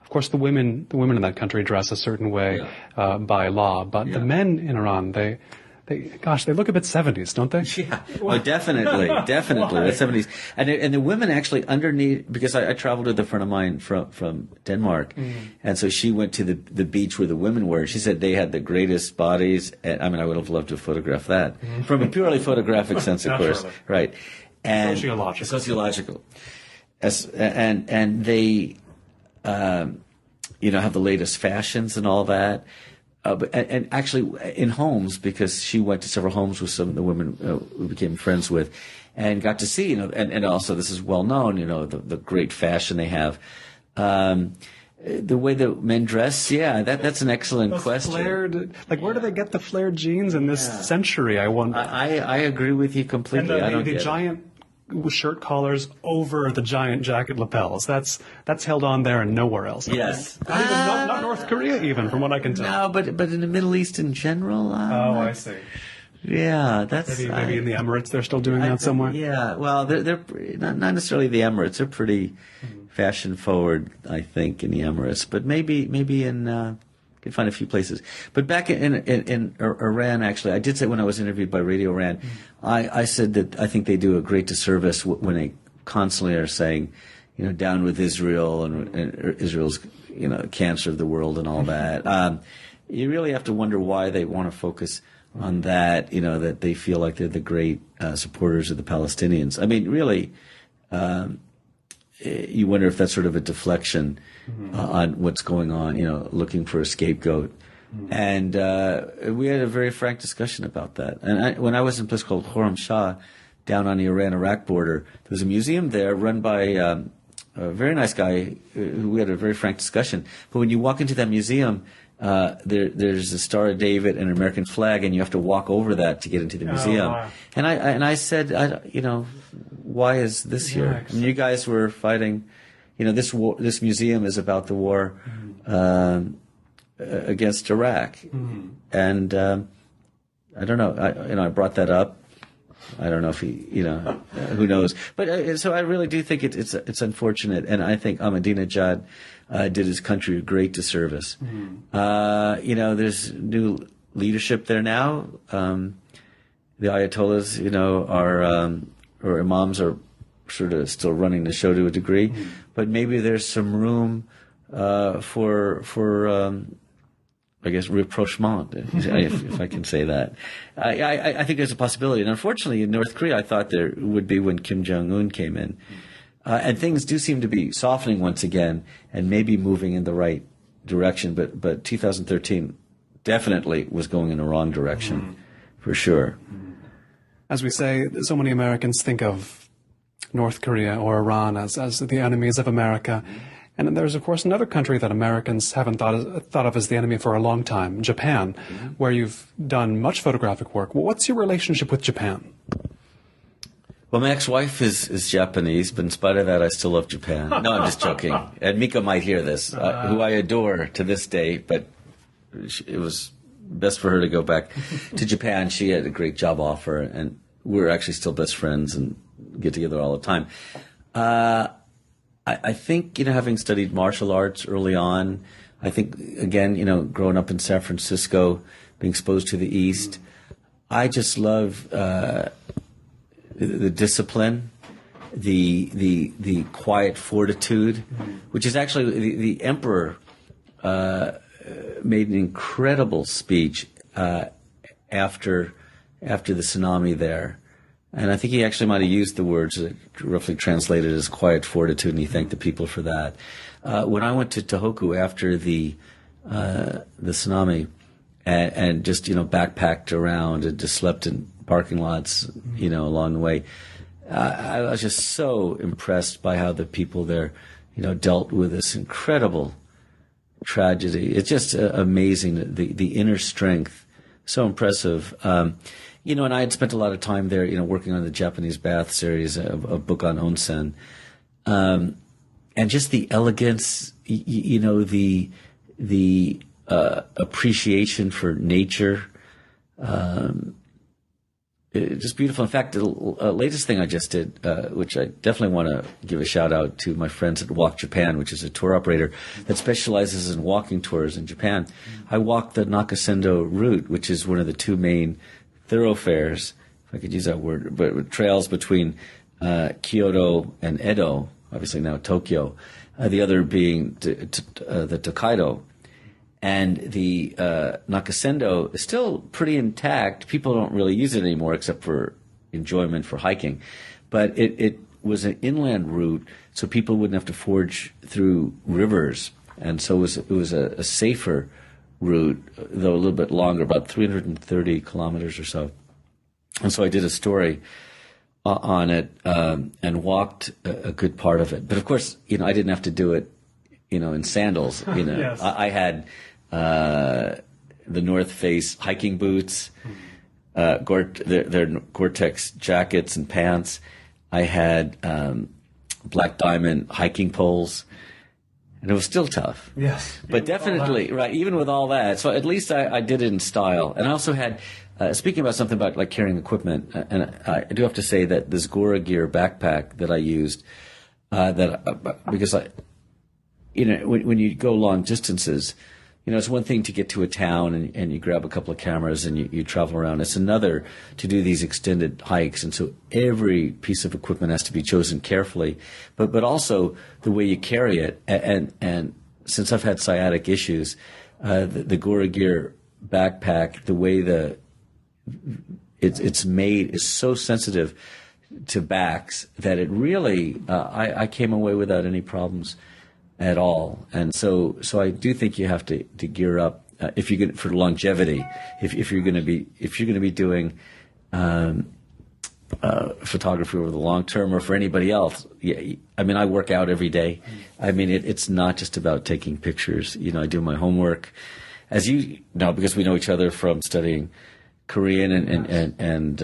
course the women in that country dress a certain way by law, but the men in Iran they look a bit 70s, don't they? Yeah, well, definitely, the 70s. And the women actually underneath, because I traveled with a friend of mine from Denmark, and so she went to the beach where the women were. She said they had the greatest bodies. And, I would have loved to photograph that from a purely photographic sense, of course, right? And sociological. And they, have the latest fashions and all that. And actually in homes, because she went to several homes with some of the women who became friends with, and got to see, and also this is well known, the great fashion they have. The way that men dress, that's an excellent question. Flared, where do they get the flared jeans in this century? I wonder. I agree with you completely. And the giant shirt collars over the giant jacket lapels. That's held on there and nowhere else. Yes. Not North Korea even, from what I can tell. No, but in the Middle East in general. I see. Yeah, that's maybe in the Emirates they're still doing that somewhere. Yeah, well, they're not necessarily the Emirates. They're pretty fashion forward, I think, in the Emirates. But maybe in. Could find a few places. But back in Iran, actually, I did say when I was interviewed by Radio Iran, I said that I think they do a great disservice when they constantly are saying, down with Israel and Israel's, cancer of the world and all that. You really have to wonder why they want to focus on that, that they feel like they're the great supporters of the Palestinians. I mean, really, you wonder if that's sort of a deflection on what's going on, looking for a scapegoat. And we had a very frank discussion about that. And when I was in a place called Khorramshahr, down on the Iran-Iraq border, there was a museum there run by a very nice guy who we had a very frank discussion. But when you walk into that museum, there's a Star of David and an American flag, and you have to walk over that to get into the museum. Oh, wow. And I said, why is this here? I mean, you guys were fighting. This museum is about the war against Iraq, and I don't know. I brought that up. I don't know if he, who knows. But so I really do think it's unfortunate, and I think Ahmadinejad did his country a great disservice. There's new leadership there now. The Ayatollahs, or imams are sort of still running the show to a degree, but maybe there's some room for I guess rapprochement, if I can say that. I think there's a possibility. And unfortunately, in North Korea, I thought there would be when Kim Jong-un came in. And things do seem to be softening once again and maybe moving in the right direction. But 2013 definitely was going in the wrong direction, for sure. As we say, so many Americans think of North Korea or Iran as the enemies of America. And then there's, of course, another country that Americans haven't thought of as the enemy for a long time, Japan, where you've done much photographic work. Well, what's your relationship with Japan? Well, my ex-wife is Japanese, but in spite of that, I still love Japan. No, I'm just joking. And Mika might hear this, who I adore to this day, but it was best for her to go back to Japan. She had a great job offer, and we're actually still best friends and get together all the time. I think, having studied martial arts early on, I think, again, growing up in San Francisco, being exposed to the East, I just love the discipline, the quiet fortitude, which is actually the emperor made an incredible speech after the tsunami there. And I think he actually might have used the words that roughly translated as quiet fortitude, and he thanked the people for that. When I went to Tohoku after the tsunami and just, backpacked around and just slept in parking lots, along the way, I was just so impressed by how the people there, dealt with this incredible tragedy. It's just amazing, the inner strength, so impressive. And I had spent a lot of time there, working on the Japanese bath series, a book on onsen. And just the elegance, the appreciation for nature, just beautiful. In fact, the latest thing I just did, which I definitely want to give a shout out to my friends at Walk Japan, which is a tour operator that specializes in walking tours in Japan. I walked the Nakasendo route, which is one of the two main thoroughfares, if I could use that word, but trails between Kyoto and Edo, obviously now Tokyo, the other being the Tokaido. And the Nakasendo is still pretty intact. People don't really use it anymore except for enjoyment for hiking. But it was an inland route, so people wouldn't have to forge through rivers. And so it was a safer route, though a little bit longer, about 330 kilometers or so. And so I did a story on it and walked a good part of it. But of course, I didn't have to do it, in sandals. Yes. I had the North Face hiking boots, their Gore-Tex jackets and pants. I had Black Diamond hiking poles. And it was still tough. Yes. But definitely, right, even with all that. So at least I did it in style. And I also had, speaking about something about like carrying equipment, and I do have to say that this Gora Gear backpack that I used, because when you go long distances, it's one thing to get to a town and you grab a couple of cameras and you travel around. It's another to do these extended hikes. And so every piece of equipment has to be chosen carefully, but also the way you carry it. And since I've had sciatic issues, the Gora Gear backpack, the way it's made is so sensitive to backs that it really, I came away without any problems at all. And so I do think you have to gear up if you're for longevity. If you're going to be doing photography over the long term, or for anybody else. Yeah, I work out every day. It's not just about taking pictures. I do my homework, as you know, because we know each other from studying Korean and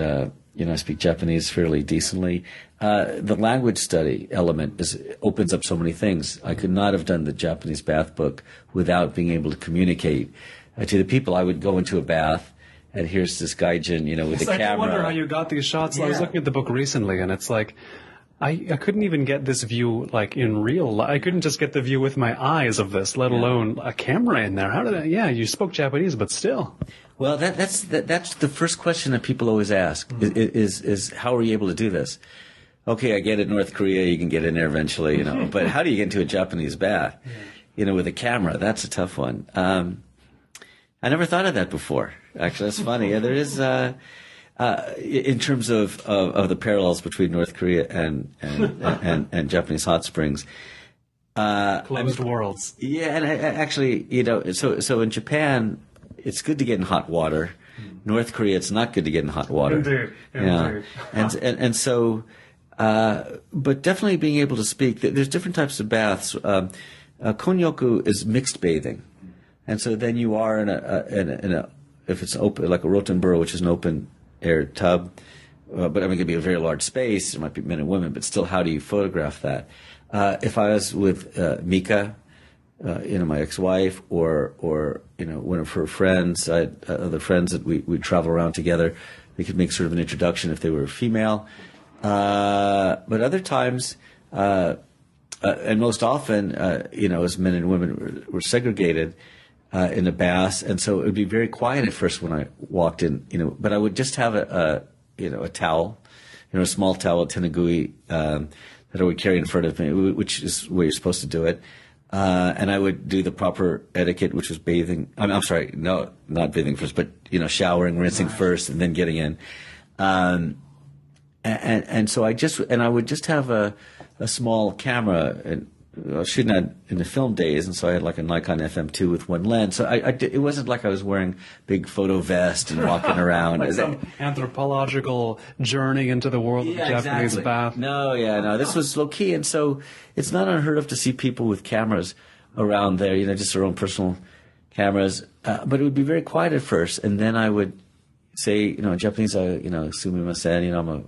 I speak Japanese fairly decently. The language study element opens up so many things. I could not have done the Japanese bath book without being able to communicate to the people. I would go into a bath, and here's this gaijin, with a camera. I wonder how you got these shots. Yeah. I was looking at the book recently, and it's like, I couldn't even get this view like in real life. I couldn't just get the view with my eyes of this, let alone a camera in there. How did that? Yeah, you spoke Japanese, but still. Well, that's the first question that people always ask is how are you able to do this? Okay, I get it. North Korea, you can get in there eventually, but how do you get into a Japanese bath, with a camera? That's a tough one. I never thought of that before. Actually, that's funny. Yeah, there is, in terms of the parallels between North Korea and Japanese hot springs. Closed worlds. Yeah, and actually, so in Japan, it's good to get in hot water. North Korea, it's not good to get in hot water. Indeed. Yeah. And so, but definitely being able to speak. There's different types of baths. Konnyoku is mixed bathing, and so then you are in a if it's open, like a rotenburo, which is an open air tub, but I mean it could be a very large space. There might be men and women, but still, how do you photograph that? If I was with Mika, my ex-wife, or one of her friends, I had other friends that we'd travel around together. We could make sort of an introduction if they were female, but other times. And most often, as men and women were segregated in the baths, and so it would be very quiet at first when I walked in, but I would just have a towel, a small towel, a tenagui, that I would carry in front of me, which is where you're supposed to do it, and I would do the proper etiquette, which was bathing. I'm sorry, no, not bathing first, but showering, rinsing first, and then getting in. And so I would just have a small camera, and I was shooting that in the film days, and so I had like a Nikon FM2 with one lens. So it wasn't like I was wearing big photo vest and walking around. Like some anthropological journey into the world of the Japanese bath. No. This was low key, and so it's not unheard of to see people with cameras around there, just their own personal cameras. But it would be very quiet at first, and then I would say, in Japanese, sumimasen, I'm a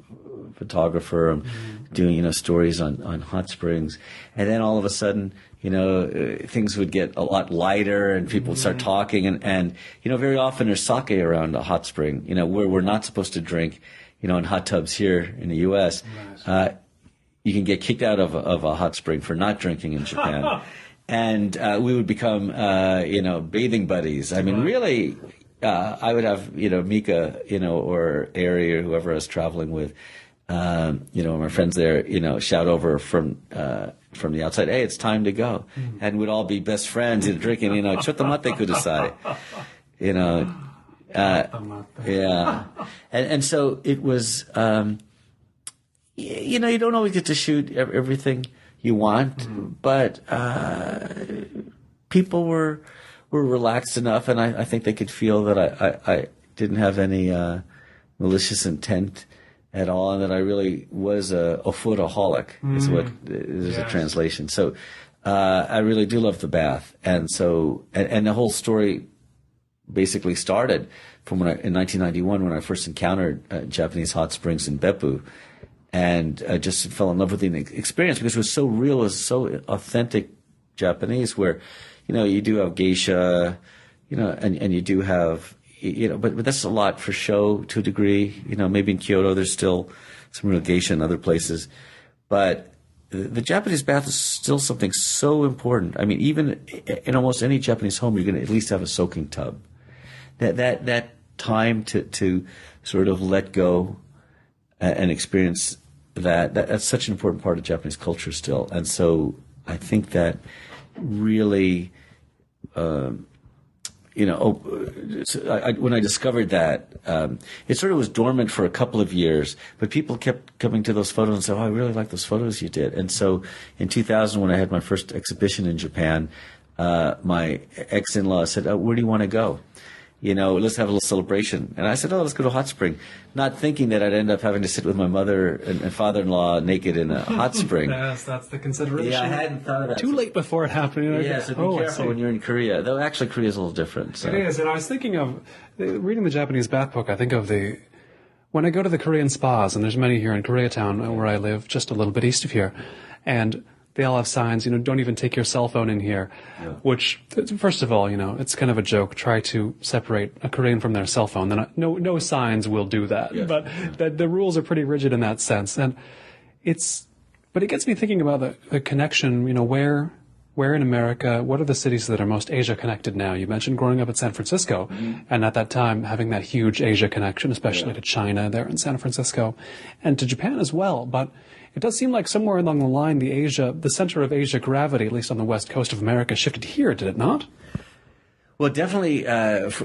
photographer. I'm doing, stories on hot springs. And then all of a sudden, things would get a lot lighter and people would start talking. And very often there's sake around a hot spring, where we're not supposed to drink, in hot tubs here in the U.S. Nice. You can get kicked out of a hot spring for not drinking in Japan. And we would become, bathing buddies. I mean, really, I would have, Mika, or Ari or whoever I was traveling with, my friends there, shout over from the outside, hey, it's time to go. And we'd all be best friends, drinking, chotomate kudasai. Yeah. And so it was, you don't always get to shoot everything you want, but people were relaxed enough, and I think they could feel that I didn't have any malicious intent at all, and that I really was a footaholic, is what is a translation. So I really do love the bath, and so and the whole story basically started from in 1991 when I first encountered Japanese hot springs in Beppu, and I just fell in love with the experience because it was so real, it was so authentic Japanese, where you do have geisha, and you do have, but that's a lot for show to a degree. Maybe in Kyoto there's still some real geisha in other places, but the Japanese bath is still something so important. I mean, even in almost any Japanese home, you're going to at least have a soaking tub. That time to sort of let go and experience that's such an important part of Japanese culture still. And so I think that really, when I discovered that, it sort of was dormant for a couple of years, but people kept coming to those photos and said, oh, I really like those photos you did. And so in 2000, when I had my first exhibition in Japan, my ex-in-law said, oh, where do you want to go? Let's have a little celebration. And I said, oh, let's go to a hot spring, not thinking that I'd end up having to sit with my mother and father-in-law naked in a hot spring. Yes, that's the consideration. Yeah, I hadn't thought of that. Too late before it happened. Yeah, so be careful when you're in Korea. Though actually Korea's a little different. So. It is, and I was thinking of, reading the Japanese bath book, I think of when I go to the Korean spas, and there's many here in Koreatown where I live, just a little bit east of here, and they all have signs, don't even take your cell phone in here, which, first of all, it's kind of a joke. Try to separate a Korean from their cell phone. Then no signs will do that. Yes. But the rules are pretty rigid in that sense. And but it gets me thinking about the connection, where in America, what are the cities that are most Asia connected now? You mentioned growing up in San Francisco, and at that time having that huge Asia connection, especially to China there in San Francisco, and to Japan as well. But it does seem like somewhere along the line, the center of Asia gravity, at least on the west coast of America, shifted here, did it not? Well, definitely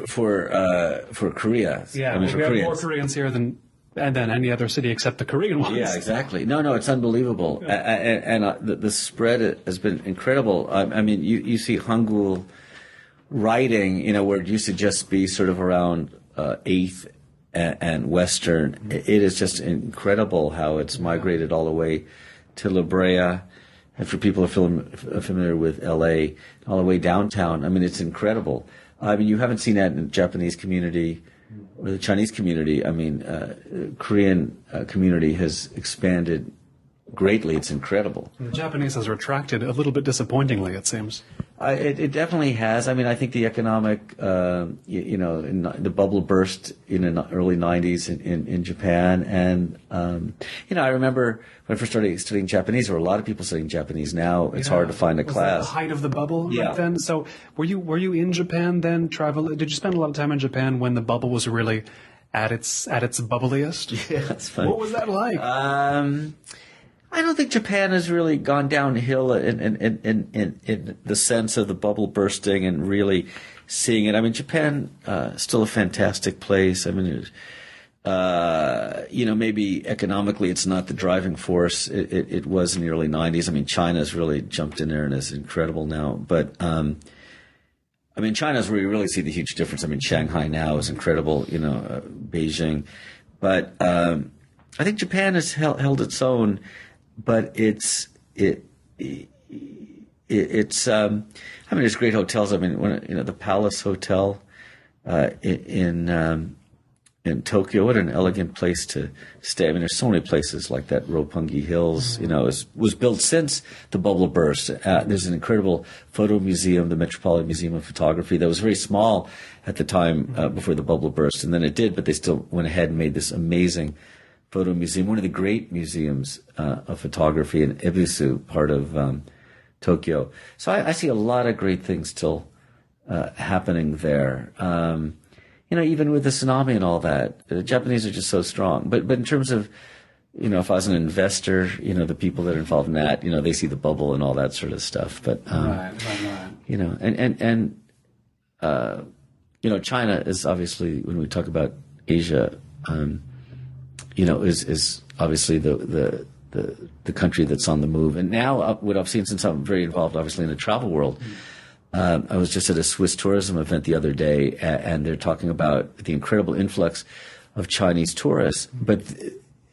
for Korea. Yeah, we have more Koreans here than any other city except the Korean ones. Yeah, exactly. No, it's unbelievable. And the spread has been incredible. I mean, you see Hangul writing, where it used to just be sort of around 8th and Western. It is just incredible how it's migrated all the way to La Brea And for people who are familiar with LA, all the way downtown, I mean, it's incredible. I mean, you haven't seen that in the Japanese community or the Chinese community. I mean, Korean community has expanded greatly. It's incredible. The Japanese has retracted a little bit disappointingly, it seems. It definitely has. I mean, I think the economic, the bubble burst in the early 90s in Japan. And, I remember when I first started studying Japanese, there were a lot of people studying Japanese. Now it's hard to find a class. Was that the height of the bubble right then? So were you in Japan then? Did you spend a lot of time in Japan when the bubble was really at its bubbliest? Yeah, that's funny. What was that like? I don't think Japan has really gone downhill in the sense of the bubble bursting and really seeing it. I mean, Japan still a fantastic place. I mean, maybe economically it's not the driving force it was in the early 90s. I mean, China's really jumped in there and is incredible now. But I mean, China's where you really see the huge difference. I mean, Shanghai now is incredible. Beijing, but I think Japan has held its own. But it's I mean, there's great hotels. I mean, the Palace Hotel in Tokyo, what an elegant place to stay. I mean, there's so many places like that. Roppongi Hills, was built since the bubble burst. There's an incredible photo museum, the Metropolitan Museum of Photography, that was very small at the time before the bubble burst, and then it did, but they still went ahead and made this amazing photo museum, one of the great museums of photography in Ebisu, part of Tokyo. So I see a lot of great things still happening there. Even with the tsunami and all that, the Japanese are just so strong. But in terms of, if I was an investor, the people that are involved in that, they see the bubble and all that sort of stuff. But right. China is obviously, when we talk about Asia, is obviously the country that's on the move. And now what I've seen, since I'm very involved, obviously, in the travel world, I was just at a Swiss tourism event the other day, and they're talking about the incredible influx of Chinese tourists. But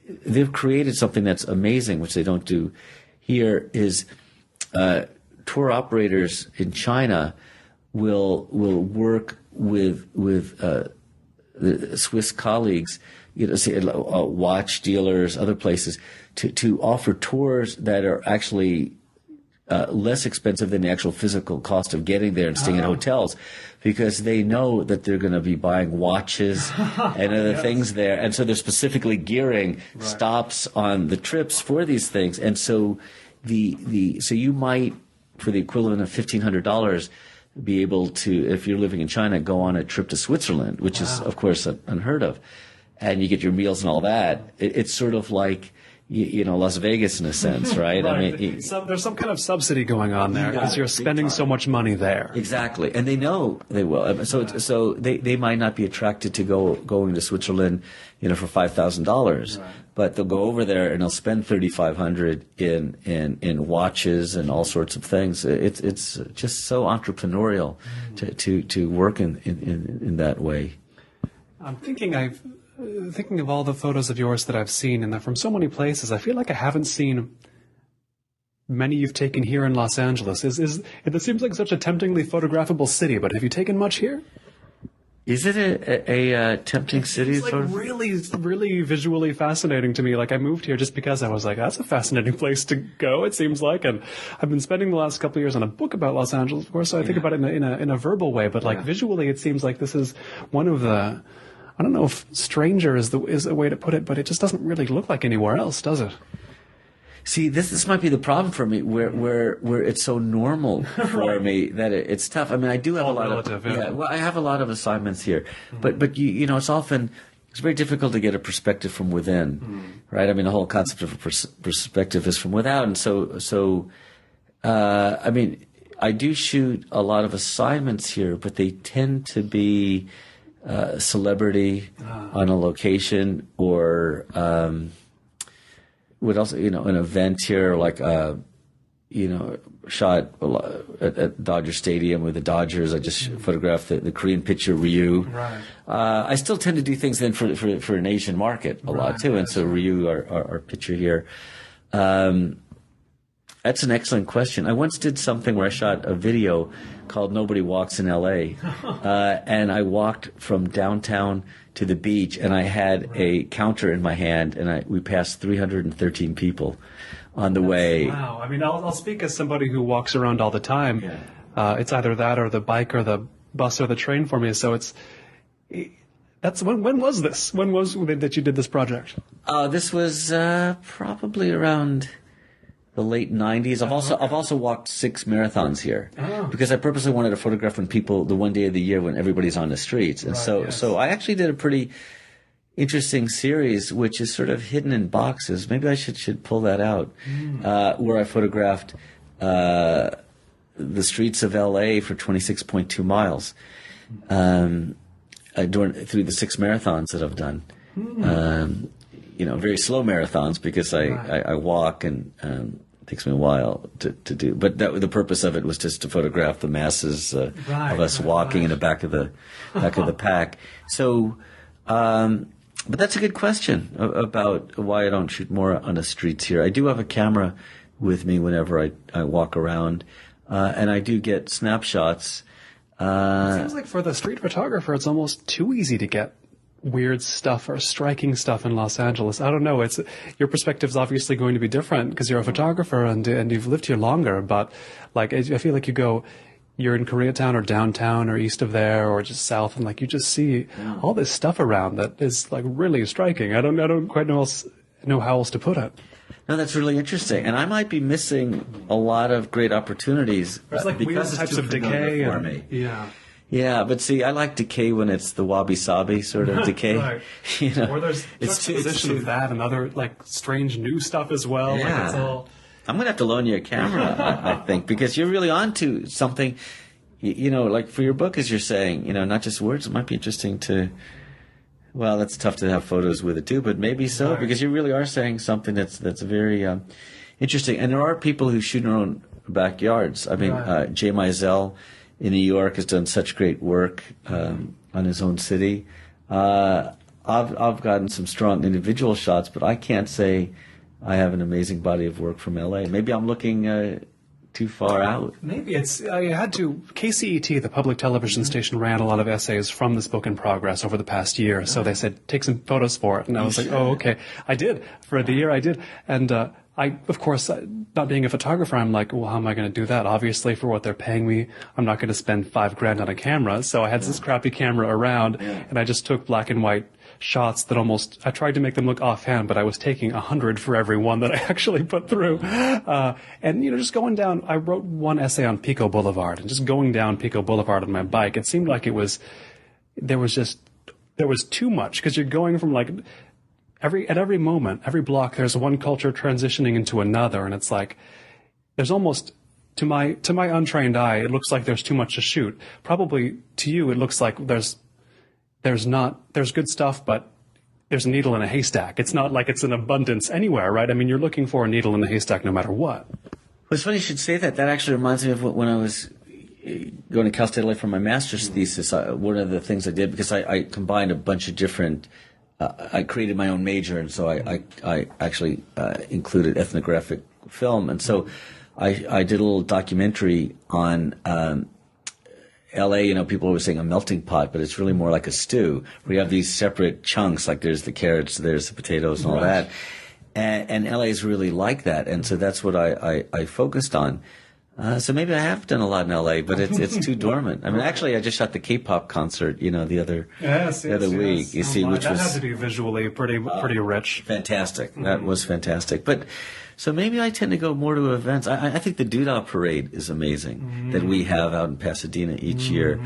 they've created something that's amazing, which they don't do here, is tour operators in China will work with the Swiss colleagues, say, watch dealers, other places, to offer tours that are actually less expensive than the actual physical cost of getting there and staying in hotels, because they know that they're going to be buying watches and other things there, and so they're specifically gearing stops on the trips for these things. And so so you might, for the equivalent of $1,500, be able to, if you're living in China, go on a trip to Switzerland, which is, of course, unheard of. And you get your meals and all that. It's sort of like, Las Vegas in a sense, right? Right. I mean, there's some kind of subsidy going on there because you're spending so much money there. Exactly. And they know they will. So they might not be attracted to going to Switzerland, for $5,000, but they'll go over there and they'll spend $3,500 in watches and all sorts of things. It's just so entrepreneurial to work in that way. I'm thinking of all the photos of yours that I've seen, and they're from so many places. I feel like I haven't seen many you've taken here in Los Angeles. It seems like such a temptingly photographable city, but have you taken much here? Is it a tempting city? It's like really, really visually fascinating to me. Like, I moved here just because I was like, that's a fascinating place to go, it seems like. And I've been spending the last couple of years on a book about Los Angeles, of course, so I think about it in a verbal way. But visually, it seems like this is one of the, I don't know if stranger is a way to put it, but it just doesn't really look like anywhere else, does it? See, this might be the problem for me, where it's so normal for me that it's tough. I mean, I do have a lot of I have a lot of assignments here, but it's very difficult to get a perspective from within, right? I mean, the whole concept of a perspective is from without, and so I mean, I do shoot a lot of assignments here, but they tend to be celebrity on a location, or would also, an event here, like, shot at Dodger Stadium with the Dodgers. I just photographed the Korean pitcher Ryu. Right. I still tend to do things then for an Asian market a lot too, and so Ryu, our pitcher here. That's an excellent question. I once did something where I shot a video called Nobody Walks in L.A., and I walked from downtown to the beach, and I had a counter in my hand, and we passed 313 people on the way. Wow. I mean, I'll speak as somebody who walks around all the time. Yeah. It's either that or the bike or the bus or the train for me, so when was this? When was it that you did this project? This was probably around the late 90s. I've also walked 6 marathons here because I purposely wanted to photograph when people, the one day of the year when everybody's on the streets. And so I actually did a pretty interesting series, which is sort of hidden in boxes. Maybe I should pull that out, where I photographed the streets of LA for 26.2 miles through the 6 marathons that I've done. Very slow marathons because I walk and it takes me a while to do. But the purpose of it was just to photograph the masses of us walking in the back of the pack. So, but that's a good question about why I don't shoot more on the streets here. I do have a camera with me whenever I walk around, and I do get snapshots. It seems like for the street photographer, it's almost too easy to get weird stuff or striking stuff in Los Angeles. I don't know. Your perspective's obviously going to be different because you're a photographer and you've lived here longer. But like, I feel like you're in Koreatown or downtown or east of there or just south, and like you just see all this stuff around that is like really striking. I don't quite know how else to put it. No, that's really interesting, and I might be missing a lot of great opportunities. There's like weird types of decay for me. Yeah, but see, I like decay when it's the wabi-sabi sort of decay. Right. Or there's juxtaposition of that and other like strange new stuff as well. Yeah. Like it's all... I'm going to have to loan you a camera, I think, because you're really onto something, like for your book, as you're saying, not just words. It might be interesting to, well, that's tough to have photos with it too, but maybe so, because you really are saying something that's very interesting. And there are people who shoot in their own backyards. I mean, Jay Mizell in New York has done such great work on his own city. I've gotten some strong individual shots, but I can't say I have an amazing body of work from LA. Maybe I'm looking too far out. Maybe I had to. KCET, the public television station, ran a lot of essays from this book in progress over the past year. So they said, take some photos for it. And I was like, oh, okay. I did. For the year, I did. And of course, not being a photographer, I'm like, well, how am I going to do that? Obviously, for what they're paying me, I'm not going to spend $5,000 on a camera. So I had this crappy camera around, and I just took black and white shots that I tried to make them look offhand, but I was taking 100 for every one that I actually put through. And, just going down, I wrote one essay on Pico Boulevard, and just going down Pico Boulevard on my bike, it seemed like there was too much, because you're going from like, at every moment, every block, there's one culture transitioning into another, and it's like, there's almost, to my untrained eye, it looks like there's too much to shoot. Probably to you, it looks like there's good stuff, but there's a needle in a haystack. It's not like it's in abundance anywhere, right? I mean, you're looking for a needle in a haystack no matter what. Well, it's funny you should say that. That actually reminds me of when I was going to Cal State LA for my master's thesis. One of the things I did, because I combined a bunch of different, I created my own major, and so I actually included ethnographic film. And so I did a little documentary on LA, people always saying a melting pot, but it's really more like a stew where you have these separate chunks, like there's the carrots, there's the potatoes and all that. And LA is really like that. And so that's what I focused on. So maybe I have done a lot in LA, but it's too dormant. I mean, actually, I just shot the K-pop concert, the other week. You see, which that was had to be visually pretty rich. Fantastic. That was fantastic. But so maybe I tend to go more to events. I think the Doodah Parade is amazing that we have out in Pasadena each year.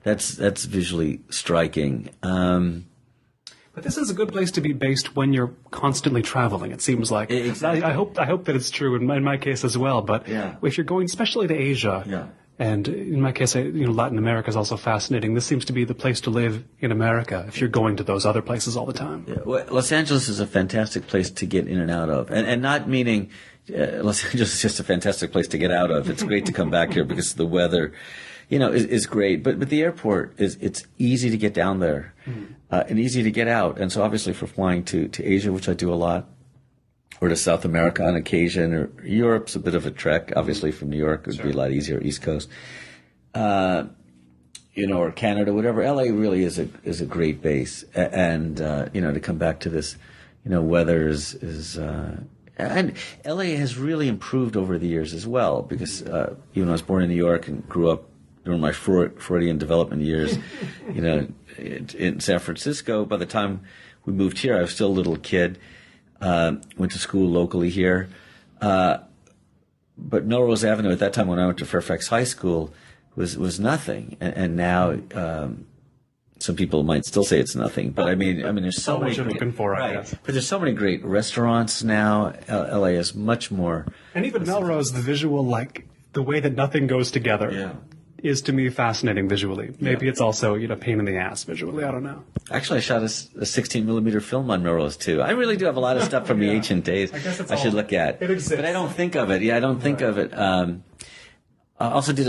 That's visually striking. But this is a good place to be based when you're constantly traveling, it seems like. Exactly. I hope that it's true in my case as well. But if you're going especially to Asia, and in my case, Latin America is also fascinating. This seems to be the place to live in America if you're going to those other places all the time. Yeah. Well, Los Angeles is a fantastic place to get in and out of. And not meaning Los Angeles is just a fantastic place to get out of. It's great to come back here because the weather, is great. But the airport it's easy to get down there and easy to get out. And so obviously for flying to Asia, which I do a lot, or to South America on occasion, or Europe's a bit of a trek. Obviously, from New York, it would be a lot easier, East Coast. Or Canada, whatever. LA really is a great base, and to come back to this, weather is and LA has really improved over the years as well, because even I was born in New York and grew up during my Freudian development years, in San Francisco. By the time we moved here, I was still a little kid. Went to school locally here, but Melrose Avenue at that time, when I went to Fairfax High School, was nothing, and now some people might still say it's nothing. But I mean, there's so many. What you're looking for, I guess. But there's so many great restaurants now. LA is much more. And even Melrose, the visual, like the way that nothing goes together, is to me fascinating visually. Maybe it's also pain in the ass visually. I don't know. Actually, I shot a 16 millimeter film on Melrose too. I really do have a lot of stuff from the ancient days. I should look at. It exists, but I don't think of it. Yeah, I don't think of it. I also did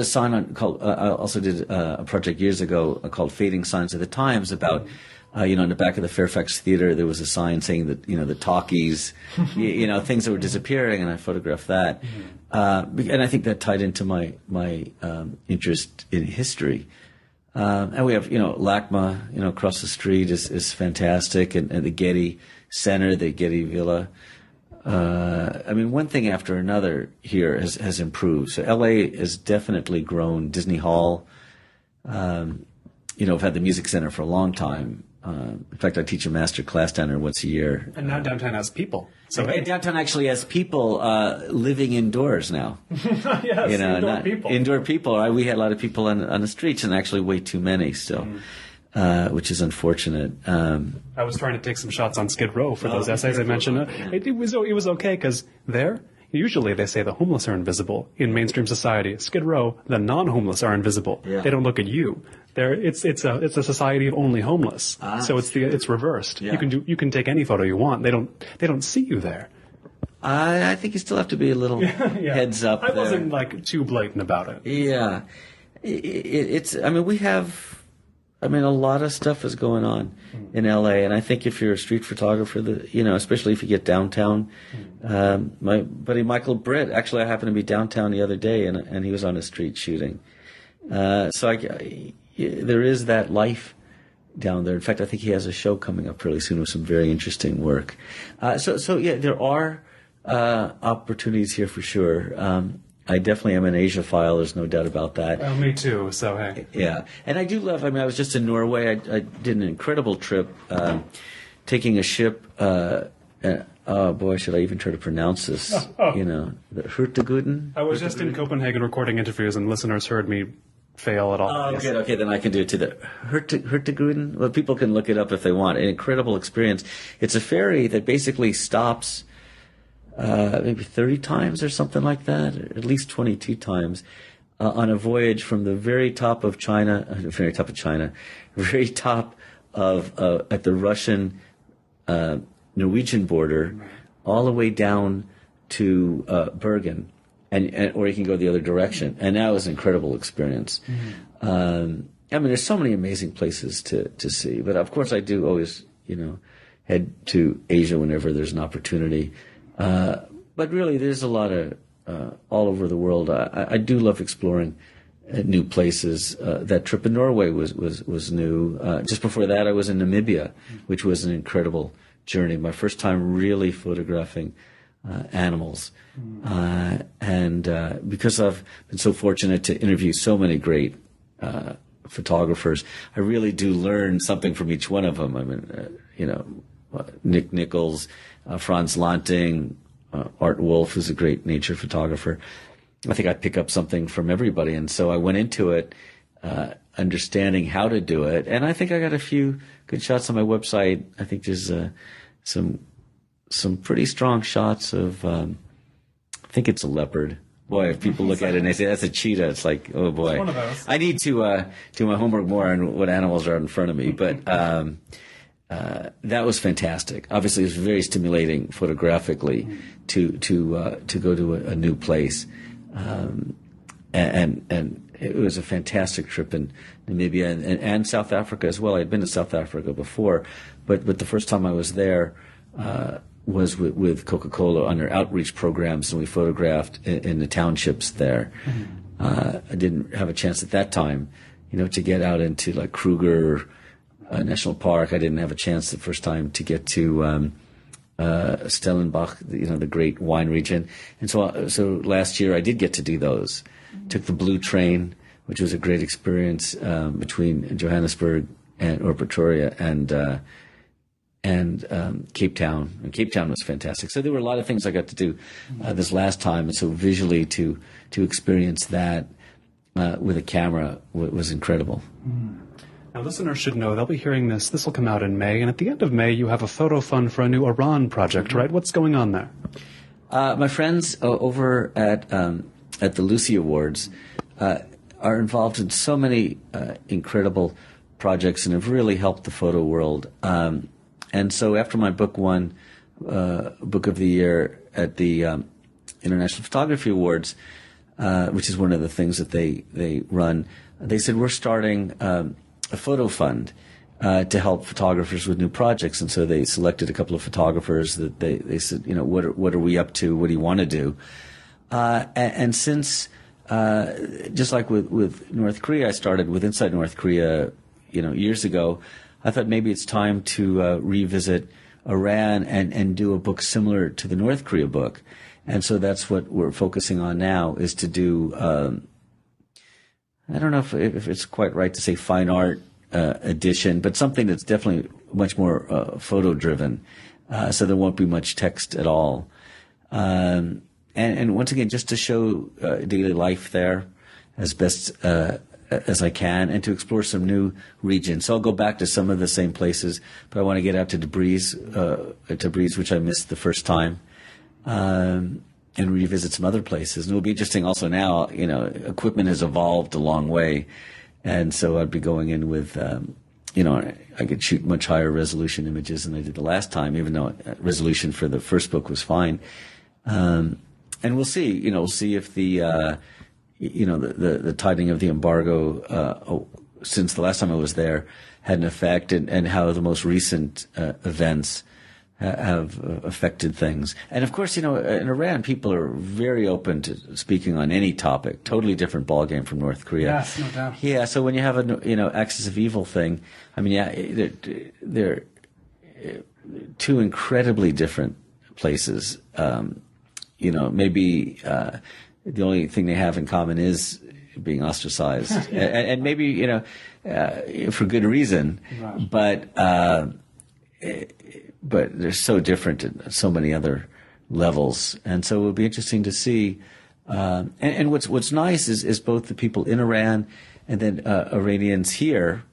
a project years ago called "Fading Signs of the Times" about, in the back of the Fairfax Theater there was a sign saying that the talkies, things that were disappearing, and I photographed that, and I think that tied into my interest in history. And we have LACMA, across the street is fantastic, and the Getty Center, the Getty Villa. One thing after another here has improved. So LA has definitely grown. Disney Hall, I've had the Music Center for a long time. In fact, I teach a master class down there once a year. And now downtown has people. So downtown actually has people living indoors now. Yes, indoor people. Indoor people. We had a lot of people on the streets, and actually way too many still. Which is unfortunate. I was trying to take some shots on Skid Row for those essays I mentioned. It was okay, because there, usually they say the homeless are invisible in mainstream society. Skid Row, the non-homeless are invisible. Yeah. They don't look at you. It's a society of only homeless. So it's reversed. Yeah. You can take any photo you want. They don't see you there. I think you still have to be a little heads up. I wasn't too blatant about it. Yeah, we have. A lot of stuff is going on in LA, and I think if you're a street photographer, especially if you get downtown, my buddy Michael Britt, actually I happened to be downtown the other day, and he was on a street shooting. There is that life down there. In fact, I think he has a show coming up really soon with some very interesting work. There are opportunities here for sure. I definitely am an Asia-phile, there's no doubt about that. Well, me too, so hey. Yeah, and I do love, I was just in Norway, I did an incredible trip, taking a ship, oh boy, should I even try to pronounce this, the Hurtigruten? I was just in Copenhagen recording interviews, and listeners heard me fail at all. Oh, good, okay, then I can do it too. The Hurtigruten, well, people can look it up if they want, an incredible experience. It's a ferry that basically stops maybe 30 times or something like that, or at least 22 times, on a voyage from the very top of China, very top of at the Russian Norwegian border, all the way down to Bergen, and or you can go the other direction, and that was an incredible experience. There's so many amazing places to see, but of course I do always head to Asia whenever there's an opportunity. But really, there's a lot of all over the world. I do love exploring new places. That trip in Norway was new. Just before that, I was in Namibia, which was an incredible journey. My first time really photographing animals, and because I've been so fortunate to interview so many great photographers, I really do learn something from each one of them. Nick Nichols, Franz Lanting, Art Wolf is a great nature photographer. I think I pick up something from everybody, and so I went into it understanding how to do it, and I think I got a few good shots on my website. I think there's some pretty strong shots of I think it's a leopard. Boy, if people look at it and they say that's a cheetah, it's like, oh boy. It's one of those. I need to do my homework more on what animals are in front of me, but that was fantastic. Obviously, it was very stimulating photographically to go to a new place, and it was a fantastic trip in Namibia and South Africa as well. I had been to South Africa before, but the first time I was there, was with Coca-Cola on their outreach programs, and we photographed in the townships there. I didn't have a chance at that time, to get out into like Kruger National Park. I didn't have a chance the first time to get to Stellenbosch, the great wine region. And so last year I did get to do those. Took the Blue Train, which was a great experience between Johannesburg or Pretoria and Cape Town. And Cape Town was fantastic. So there were a lot of things I got to do this last time. And so visually to experience that with a camera was incredible. Now, listeners should know they'll be hearing this. This will come out in May. And at the end of May, you have a Fotofund for a new Iran project, right? What's going on there? My friends over at the Lucy Awards are involved in so many incredible projects and have really helped the photo world. And so after my book won Book of the Year at the International Photography Awards, which is one of the things that they run, they said, we're starting a photo fund to help photographers with new projects. And so they selected a couple of photographers that they said, what are we up to? What do you want to do? And since, just like with North Korea, I started with Inside North Korea, years ago, I thought maybe it's time to revisit Iran and do a book similar to the North Korea book. And so that's what we're focusing on now, is to do, I don't know if it's quite right to say fine art edition, but something that's definitely much more photo-driven, so there won't be much text at all. And once again, just to show daily life there as best as I can, and to explore some new regions. So I'll go back to some of the same places, but I want to get out to Tabriz, which I missed the first time, and revisit some other places. And it'll be interesting also now, equipment has evolved a long way. And so I'd be going in with, I could shoot much higher resolution images than I did the last time, even though resolution for the first book was fine. And we'll see, we'll see if the tightening of the embargo, since the last time I was there, had an effect, and how the most recent events have affected things. And of course, in Iran, people are very open to speaking on any topic. Totally different ballgame from North Korea. Yes, no doubt. Yeah, so when you have a, axis of evil thing, I mean, yeah, they're two incredibly different places. Maybe the only thing they have in common is being ostracized, and maybe for good reason. Right. But they're so different at so many other levels, and so it will be interesting to see. And what's nice is both the people in Iran and then Iranians here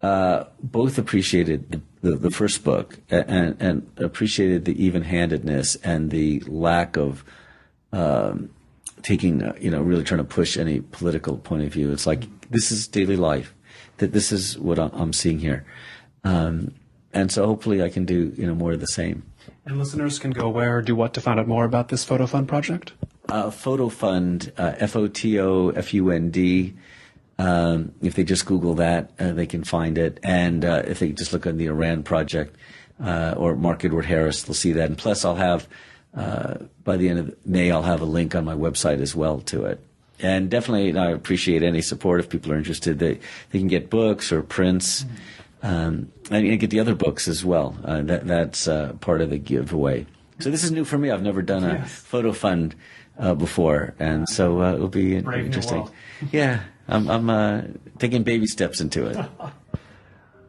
both appreciated the first book and appreciated the even-handedness and the lack of taking, really trying to push any political point of view. It's like, this is daily life, that this is what I'm seeing here. And so hopefully I can do, more of the same. And listeners can go where or do what to find out more about this Fotofund project? Fotofund, Fotofund. If they just Google that, they can find it. And if they just look on the Iran project or Mark Edward Harris, they'll see that. And plus I'll have, by the end of May, I'll have a link on my website as well to it. And definitely I appreciate any support if people are interested. They can get books or prints. And get the other books as well. That's part of the giveaway. So this is new for me. I've never done a photo fund before, and so it'll be interesting. Yeah, I'm taking baby steps into it.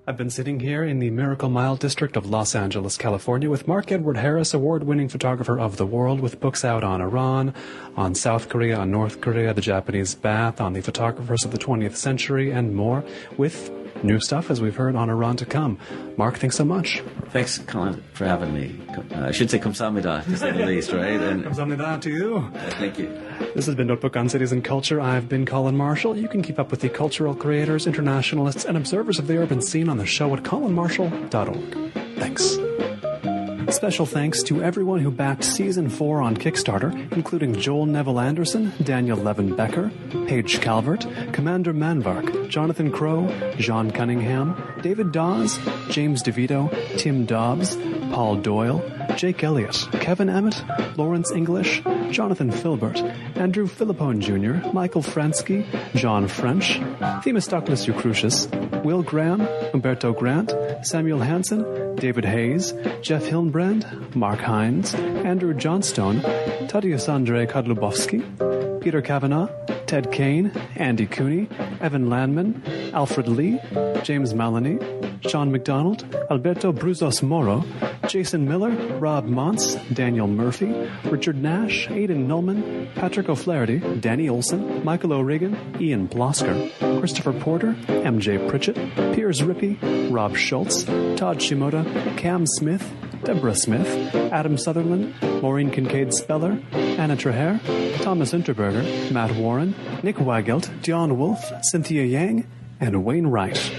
I've been sitting here in the Miracle Mile district of Los Angeles, California, with Mark Edward Harris, award-winning photographer of the world, with books out on Iran, on South Korea, on North Korea, the Japanese bath, on the photographers of the 20th century, and more, with new stuff, as we've heard, on Iran to come. Mark, thanks so much. Thanks, Colin, for having me. I should say kamsamida, to say the least, right? And kamsamida to you. Thank you. This has been Notebook on Cities and Culture. I've been Colin Marshall. You can keep up with the cultural creators, internationalists, and observers of the urban scene on the show at colinmarshall.org. Thanks. Special thanks to everyone who backed Season 4 on Kickstarter, including Joel Neville Anderson, Daniel Levin Becker, Paige Calvert, Commander Manvark, Jonathan Crow, John Cunningham, David Dawes, James DeVito, Tim Dobbs, Paul Doyle, Jake Elliott, Kevin Emmett, Lawrence English, Jonathan Filbert, Andrew Philippone Jr., Michael Fransky, John French, Themistocles Eucrucius, Will Graham, Umberto Grant, Samuel Hansen, David Hayes, Jeff Hillenbrand, Mark Hines, Andrew Johnstone, Tadeusz Andrzej Kodlubowski, Peter Kavanaugh, Ted Kane, Andy Cooney, Evan Landman, Alfred Lee, James Maloney, Sean McDonald, Alberto Bruzos Moro, Jason Miller, Rob Montz, Daniel Murphy, Richard Nash, Aidan Nullman, Patrick O'Flaherty, Danny Olson, Michael O'Regan, Ian Blosker, Christopher Porter, MJ Pritchett, Piers Rippey, Rob Schultz, Todd Shimoda, Cam Smith, Deborah Smith, Adam Sutherland, Maureen Kincaid Speller, Anna Traher, Thomas Unterberger, Matt Warren, Nick Weigelt, Dion Wolf, Cynthia Yang, and Wayne Wright.